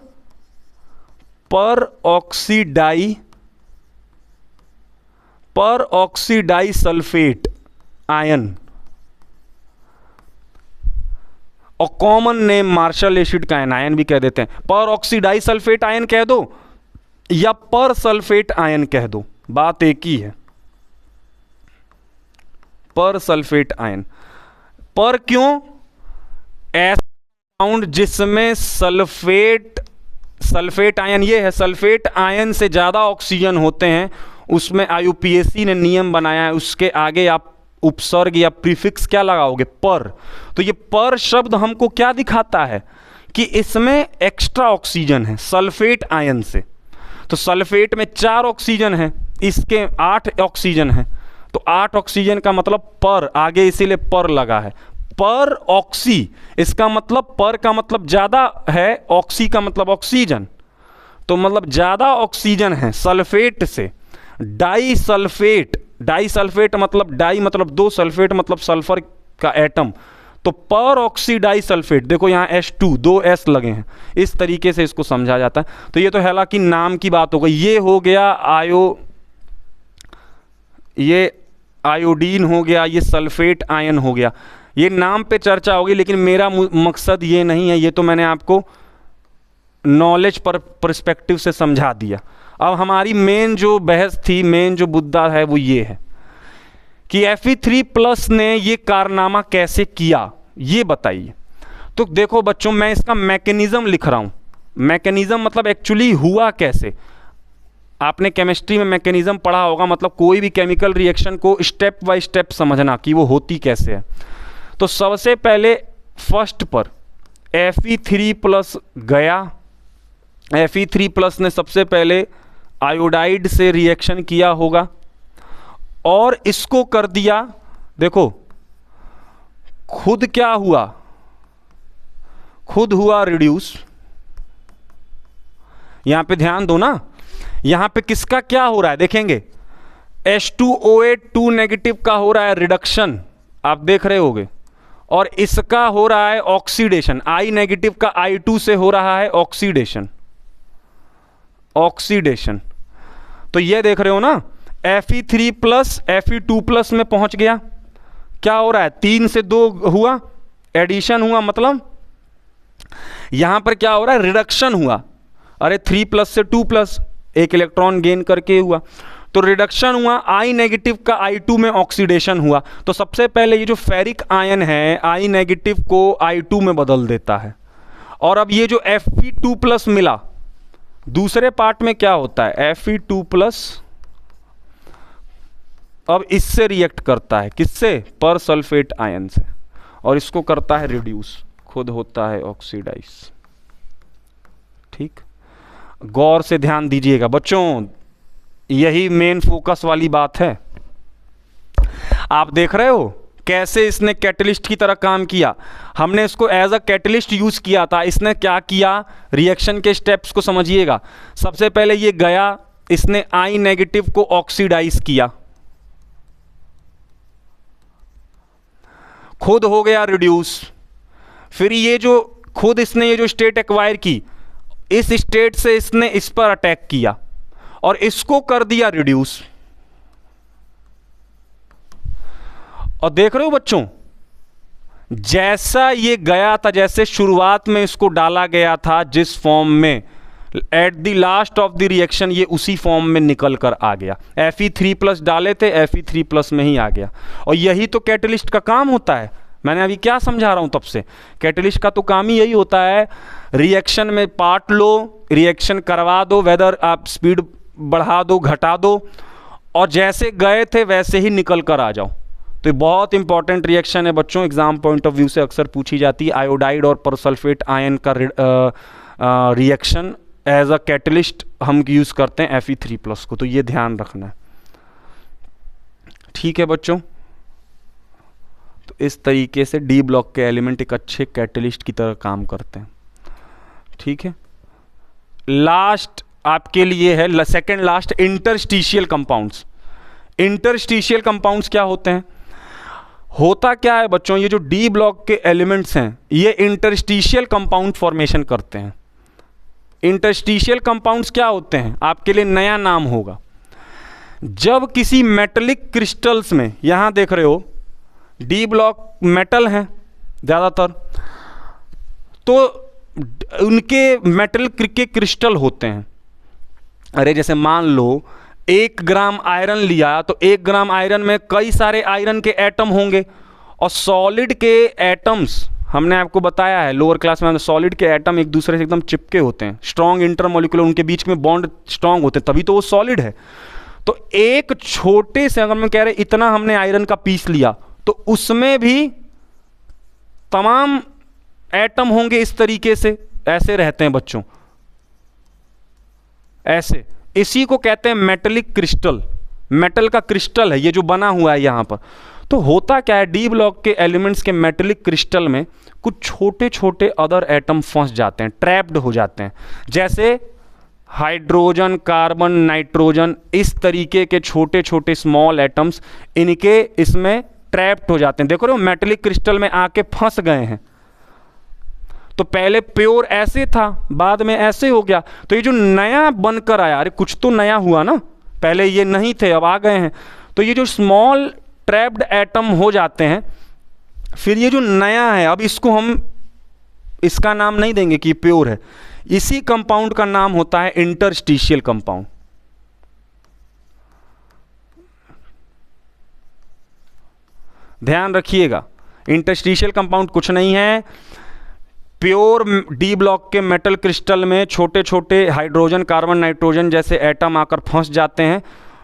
ऑक्सीडाई सल्फेट आयन, और कॉमन नेम मार्शल एसिड का एनायन भी कह देते हैं। पर ऑक्सीडाई सल्फेट आयन कह दो या पर सल्फेट आयन कह दो, बात एक ही है, पर सल्फेट आयन। पर क्यों? ऐसा कंपाउंड जिसमें सल्फेट आयन, ये है सल्फेट आयन से ज़्यादा ऑक्सीजन होते हैं, उसमें IUPAC ने नियम बनाया है, उसके आगे आप उपसर्ग या प्रीफिक्स क्या लगाओगे? पर। तो ये पर शब्द हमको क्या दिखाता है कि इसमें एक्स्ट्रा ऑक्सीजन है सल्फेट आयन से। तो सल्फेट में 4 ऑक्सीजन है, इसके 8 ऑक्सीजन है, तो 8 ऑक्सीजन का मतलब पर, आगे इसीलिए पर लगा है। पर ऑक्सी, इसका मतलब पर का मतलब ज़्यादा है, ऑक्सी का मतलब ऑक्सीजन, तो मतलब ज़्यादा ऑक्सीजन है सल्फेट से। डाई सल्फेट मतलब डाई मतलब 2, सल्फेट मतलब सल्फर का एटम, तो पर ऑक्सीडाई सल्फेट, देखो यहाँ H2 2 S लगे हैं, इस तरीके से इसको समझा जाता है। तो ये तो हालांकि नाम की बात हो गई, ये हो गया ये आयोडीन हो गया, ये सल्फेट आयन हो गया, ये नाम पे चर्चा होगी, लेकिन मेरा मकसद ये नहीं है, ये तो मैंने आपको नॉलेज पर पर्सपेक्टिव से समझा दिया। अब हमारी मेन जो बहस थी, मेन जो मुद्दा है वो ये है कि Fe3+ ने ये कारनामा कैसे किया, ये बताइए। तो देखो बच्चों, मैं इसका मैकेनिज्म लिख रहा हूँ। मैकेनिज्म मतलब एक्चुअली हुआ कैसे। आपने केमिस्ट्री में मैकेनिज्म पढ़ा होगा, मतलब कोई भी केमिकल रिएक्शन को स्टेप बाय स्टेप समझना कि वो होती कैसे है। तो सबसे पहले फर्स्ट पर Fe3+ गया, Fe3+ ने सबसे पहले आयोडाइड से रिएक्शन किया होगा और इसको कर दिया, देखो खुद क्या हुआ, खुद हुआ रिड्यूस। यहां पे ध्यान दो ना, यहां पे किसका क्या हो रहा है देखेंगे, H2O8 2 नेगेटिव का हो रहा है रिडक्शन, आप देख रहे होगे, और इसका हो रहा है ऑक्सीडेशन, I नेगेटिव का I2 से हो रहा है ऑक्सीडेशन। तो ये देख रहे हो ना, Fe3+ Fe2+ में पहुंच गया, क्या हो रहा है 3 से 2 हुआ, एडिशन हुआ, मतलब यहां पर क्या हो रहा है रिडक्शन हुआ। अरे 3+ से 2+, एक इलेक्ट्रॉन गेन करके हुआ, तो रिडक्शन हुआ, I नेगेटिव का I2 में ऑक्सीडेशन हुआ। तो सबसे पहले ये जो फेरिक आयन है I नेगेटिव को I2 में बदल देता है, और अब ये जो Fe2+ मिला, दूसरे पार्ट में क्या होता है Fe2+ अब इससे रिएक्ट करता है, किससे? पर सल्फेट आयन से, और इसको करता है रिड्यूस, खुद होता है ऑक्सीडाइज। ठीक, गौर से ध्यान दीजिएगा बच्चों, यही मेन फोकस वाली बात है। आप देख रहे हो कैसे इसने कैटलिस्ट की तरह काम किया, हमने इसको एज अ कैटलिस्ट यूज़ किया था। इसने क्या किया, रिएक्शन के स्टेप्स को समझिएगा। सबसे पहले ये गया, इसने आई नेगेटिव को ऑक्सीडाइज किया, खुद हो गया रिड्यूस। फिर ये जो खुद इसने ये जो स्टेट एक्वायर की, इस स्टेट से इसने इस पर अटैक किया और इसको कर दिया रिड्यूस। और देख रहे हो बच्चों, जैसा ये गया था, जैसे शुरुआत में इसको डाला गया था जिस फॉर्म में, at the last of the reaction ये उसी फॉर्म में निकल कर आ गया। Fe3+ डाले थे, Fe3+ में ही आ गया। और यही तो कैटलिस्ट का काम होता है। मैंने अभी क्या समझा रहा हूं तब से, कैटलिस्ट का तो काम ही यही होता है, रिएक्शन में पार्ट लो, रिएक्शन करवा दो, वेदर आप स्पीड बढ़ा दो घटा दो, और जैसे गए थे वैसे ही निकल कर आ जाओ। तो ये बहुत इंपॉर्टेंट रिएक्शन है बच्चों, एग्जाम पॉइंट ऑफ व्यू से अक्सर पूछी जाती है। आयोडाइड और परसल्फेट आयन का रिएक्शन एज अ कैटलिस्ट हम यूज़ करते हैं Fe3+ को, तो ये ध्यान रखना है। ठीक है बच्चों, तो इस तरीके से डी ब्लॉक के एलिमेंट एक अच्छे कैटलिस्ट की तरह काम करते हैं। ठीक है, लास्ट आपके लिए है, second last, interstitial compounds. Interstitial compounds क्या होते हैं, होता क्या है बच्चों, ये जो डी ब्लॉक के एलिमेंट्स हैं ये इंटरस्टिशियल कंपाउंड फॉर्मेशन करते हैं। इंटरस्टिशियल कंपाउंड्स क्या होते हैं, आपके लिए नया नाम होगा। जब किसी मेटलिक क्रिस्टल्स में, यहां देख रहे हो डी ब्लॉक मेटल हैं ज़्यादातर, तो उनके मेटल के क्रिस्टल होते हैं। अरे जैसे मान लो 1 ग्राम आयरन लिया, तो 1 ग्राम आयरन में कई सारे आयरन के एटम होंगे, और सॉलिड के एटम्स हमने आपको बताया है लोअर क्लास में, सॉलिड के एटम एक दूसरे से एकदम चिपके होते हैं, स्ट्रॉन्ग इंटरमोलिकुलर, उनके बीच में बॉन्ड स्ट्रॉन्ग होते हैं, तभी तो वो सॉलिड है। तो एक छोटे से, अगर मैं कह रहे इतना हमने आयरन का पीस लिया, तो उसमें भी तमाम एटम होंगे इस तरीके से, ऐसे रहते हैं बच्चों, ऐसे। इसी को कहते हैं मेटलिक क्रिस्टल, मेटल का क्रिस्टल है ये जो बना हुआ है यहां पर। तो होता क्या है, डी ब्लॉक के एलिमेंट्स के मेटलिक क्रिस्टल में कुछ छोटे छोटे अदर एटम फंस जाते हैं, ट्रैप्ड हो जाते हैं, जैसे हाइड्रोजन, कार्बन, नाइट्रोजन, इस तरीके के छोटे छोटे स्मॉल एटम्स इनके इसमें ट्रैप्ड हो जाते हैं। देखो रहे हो, मेटलिक क्रिस्टल में आके फंस गए हैं। तो पहले प्योर ऐसे था, बाद में ऐसे हो गया, तो ये जो नया बनकर आया, अरे कुछ तो नया हुआ ना, पहले ये नहीं थे अब आ गए हैं, तो ये जो स्मॉल ट्रैप्ड एटम हो जाते हैं, फिर ये जो नया है, अब इसको हम इसका नाम नहीं देंगे कि प्योर है, इसी कंपाउंड का नाम होता है इंटरस्टिशियल कंपाउंड। ध्यान रखिएगा, इंटरस्टिशियल कंपाउंड कुछ नहीं है, प्योर डी ब्लॉक के मेटल क्रिस्टल में छोटे छोटे हाइड्रोजन, कार्बन, नाइट्रोजन जैसे एटम आकर फंस जाते हैं,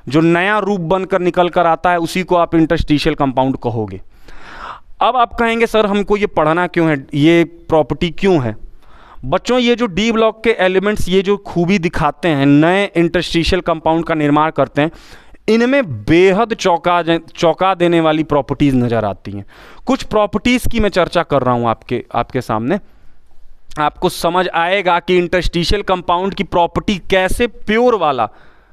जो नया रूप बनकर निकल कर आता है उसी को आप इंटरस्टिशियल कंपाउंड कहोगे। अब आप कहेंगे सर हमको ये पढ़ना क्यों है, ये प्रॉपर्टी क्यों है? बच्चों ये जो डी ब्लॉक के एलिमेंट्स ये जो खूबी दिखाते हैं, नए इंटरस्टिशियल कंपाउंड का निर्माण करते हैं, इनमें बेहद चौंका देने वाली प्रॉपर्टीज़ नज़र आती हैं। कुछ प्रॉपर्टीज़ की मैं चर्चा कर रहा हूँ आपके सामने, आपको समझ आएगा कि इंटरस्टिशियल कंपाउंड की प्रॉपर्टी कैसे प्योर वाला,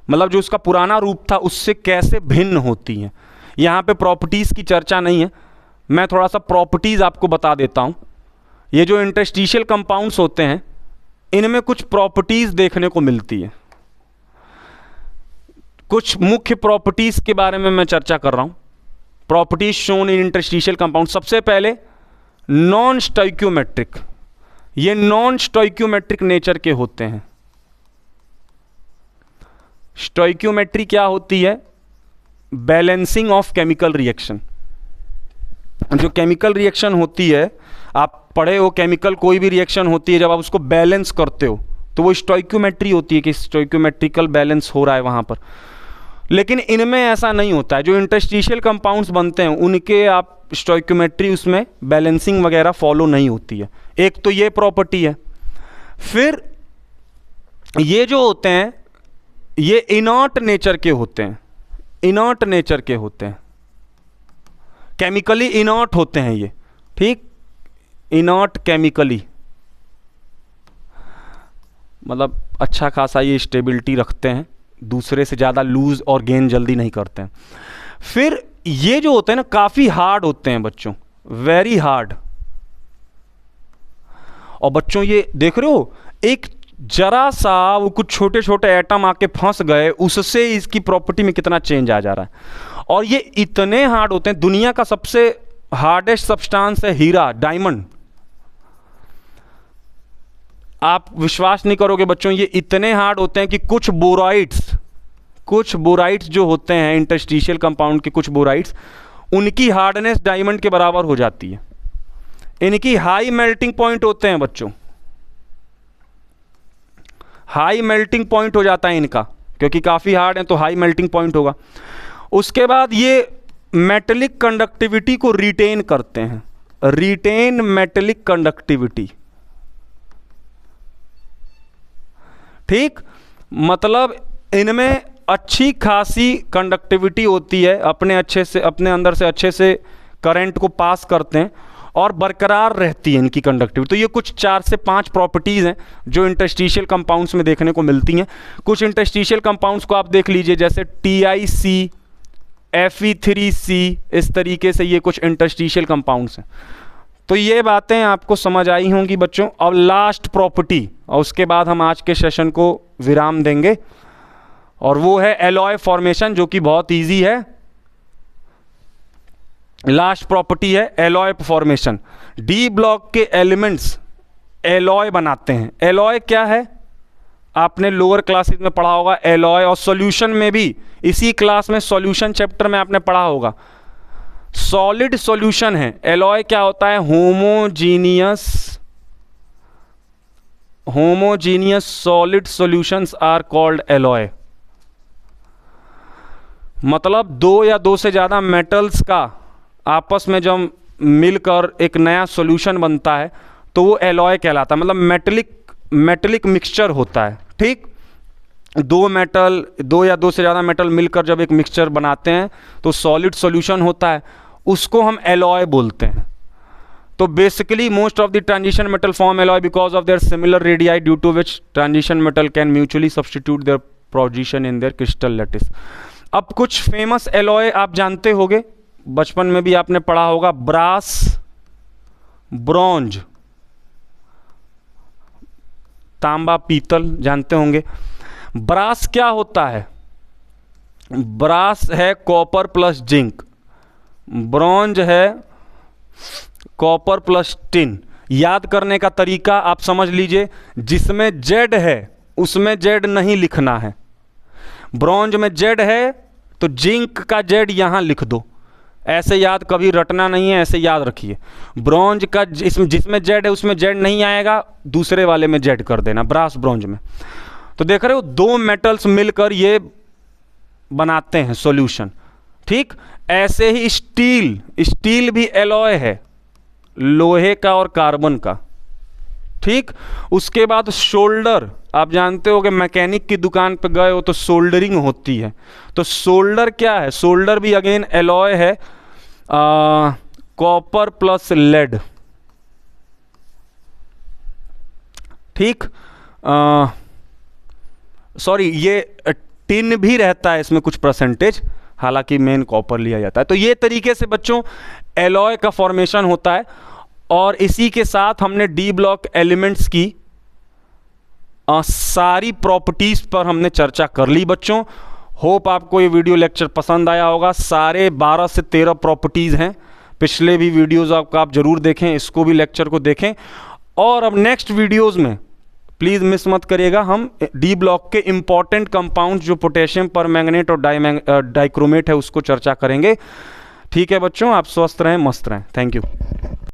मतलब जो उसका पुराना रूप था उससे कैसे भिन्न होती हैं। यहाँ पे प्रॉपर्टीज़ की चर्चा नहीं है, मैं थोड़ा सा प्रॉपर्टीज़ आपको बता देता हूँ। ये जो इंटरस्टिशियल कंपाउंड्स होते हैं इनमें कुछ प्रॉपर्टीज़ देखने को मिलती है। कुछ मुख्य प्रॉपर्टीज़ के बारे में मैं चर्चा कर रहा हूँ। Properties shown in interstitial compound, सबसे पहले नॉन स्टोइक्योमेट्रिक, ये नॉन स्टोइक्योमेट्रिक नेचर के होते हैं। स्टोइक्योमेट्री क्या होती है? Balancing of chemical reaction. जो केमिकल रिएक्शन होती है, आप पढ़े हो, केमिकल कोई भी रिएक्शन होती है जब आप उसको बैलेंस करते हो तो वो स्टोइक्योमेट्री होती है कि स्टोइक्योमेट्रिकल बैलेंस हो रहा है वहाँ पर। लेकिन इनमें ऐसा नहीं होता है। जो इंटरस्टिशियल कंपाउंड्स बनते हैं उनके आप स्टोइक्योमेट्री उसमें बैलेंसिंग वगैरह फॉलो नहीं होती है। एक तो ये प्रॉपर्टी है। फिर ये जो होते हैं ये इनर्ट नेचर के होते हैं। इनर्ट नेचर के होते हैं। केमिकली इनर्ट होते हैं ये, ठीक, इनर्ट केमिकली, मतलब अच्छा खासा ये स्टेबिलिटी रखते हैं, दूसरे से ज़्यादा लूज और गेन जल्दी नहीं करते हैं। फिर ये जो होते हैं ना काफ़ी हार्ड होते हैं बच्चों, वेरी हार्ड। और बच्चों ये देख रहे हो, एक जरा सा वो कुछ छोटे छोटे एटम आके फंस गए, उससे इसकी प्रॉपर्टी में कितना चेंज आ जा रहा है। और ये इतने हार्ड होते हैं, दुनिया का सबसे हार्डेस्ट सब्सटेंस है हीरा, डायमंड। आप विश्वास नहीं करोगे बच्चों, ये इतने हार्ड होते हैं कि कुछ बोराइड्स जो होते हैं इंटरस्टिशियल कंपाउंड के, कुछ बोराइड्स, उनकी हार्डनेस डायमंड के बराबर हो जाती है। इनकी हाई मेल्टिंग पॉइंट होते हैं बच्चों, हाई मेल्टिंग पॉइंट हो जाता है इनका, क्योंकि काफ़ी हार्ड है तो हाई मेल्टिंग पॉइंट होगा। उसके बाद ये मेटेलिक कंडक्टिविटी को रिटेन करते हैं, रिटेन मेटेलिक कंडक्टिविटी, ठीक, मतलब इनमें अच्छी खासी कंडक्टिविटी होती है, अपने अंदर से अच्छे से करंट को पास करते हैं और बरकरार रहती है इनकी कंडक्टिविटी। तो ये कुछ 4 से 5 प्रॉपर्टीज़ हैं जो इंटरस्टिशियल कंपाउंड्स में देखने को मिलती हैं। कुछ इंटरस्टिशियल कंपाउंड्स को आप देख लीजिए, जैसे TiC, Fe3C, इस तरीके से ये कुछ इंटरस्टिशियल कंपाउंड्स हैं। तो ये बातें आपको समझ आई होंगी बच्चों। अब लास्ट प्रॉपर्टी, और उसके बाद हम आज के सेशन को विराम देंगे, और वो है एलॉय फॉर्मेशन, जो कि बहुत इजी है। लास्ट प्रॉपर्टी है एलॉय फॉर्मेशन। डी ब्लॉक के एलिमेंट्स एलॉय बनाते हैं। एलॉय क्या है, आपने लोअर क्लासेस में पढ़ा होगा एलॉय, और सॉल्यूशन में भी, इसी क्लास में सॉल्यूशन चैप्टर में आपने पढ़ा होगा। सॉलिड सॉल्यूशन है। एलॉय क्या होता है, homogeneous solid solutions are called alloy. मतलब 2 या 2 से ज़्यादा मेटल्स का आपस में जब मिलकर एक नया सॉल्यूशन बनता है तो वो एलॉय कहलाता है। मतलब मेटलिक मिक्सचर होता है, ठीक। 2 या 2 से ज़्यादा मेटल मिलकर जब एक मिक्सचर बनाते हैं तो सॉलिड सॉल्यूशन होता है, उसको हम एलॉय बोलते हैं। तो basically most of the transition metal form alloy because of their similar radii, due to which transition metal can mutually substitute their position in their crystal lattice. अब कुछ फेमस एलॉय आप जानते होंगे, बचपन में भी आपने पढ़ा होगा, ब्रास, ब्रॉन्ज, तांबा, पीतल, जानते होंगे। ब्रास क्या होता है, ब्रास है कॉपर प्लस जिंक, ब्रॉन्ज है कॉपर प्लस टिन। याद करने का तरीका आप समझ लीजिए, जिसमें जेड है उसमें जेड नहीं लिखना है। ब्रॉन्ज में जेड है तो जिंक का जेड यहां लिख दो, ऐसे याद कभी रटना नहीं है, ऐसे याद रखिए। ब्रॉन्ज का जिसमें जेड है उसमें जेड नहीं आएगा, दूसरे वाले में जेड कर देना, ब्रास ब्रॉन्ज में। तो देख रहे हो, 2 मेटल्स मिलकर ये बनाते हैं सॉल्यूशन, ठीक। ऐसे ही स्टील भी एलॉय है, लोहे का और कार्बन का, ठीक। उसके बाद शोल्डर, आप जानते हो कि मैकेनिक की दुकान पर गए हो तो सोल्डरिंग होती है, तो सोल्डर क्या है, सोल्डर भी अगेन एलॉय है, कॉपर प्लस लेड, ठीक। सॉरी, ये टिन भी रहता है इसमें कुछ परसेंटेज, हालांकि मेन कॉपर लिया जाता है। तो ये तरीके से बच्चों एलॉय का फॉर्मेशन होता है। और इसी के साथ हमने डी ब्लॉक एलिमेंट्स की सारी प्रॉपर्टीज पर हमने चर्चा कर ली बच्चों। होप आपको ये वीडियो लेक्चर पसंद आया होगा। सारे 12 से 13 प्रॉपर्टीज हैं, पिछले भी वीडियोज आप जरूर देखें, इसको भी लेक्चर को देखें। और अब नेक्स्ट वीडियोज में प्लीज़ मिस मत करिएगा, हम डी ब्लॉक के इंपॉर्टेंट कंपाउंड्स जो पोटेशियम परमैंगनेट और डाइक्रोमेट है उसको चर्चा करेंगे। ठीक है बच्चों, आप स्वस्थ रहें, मस्त रहें। Thank you.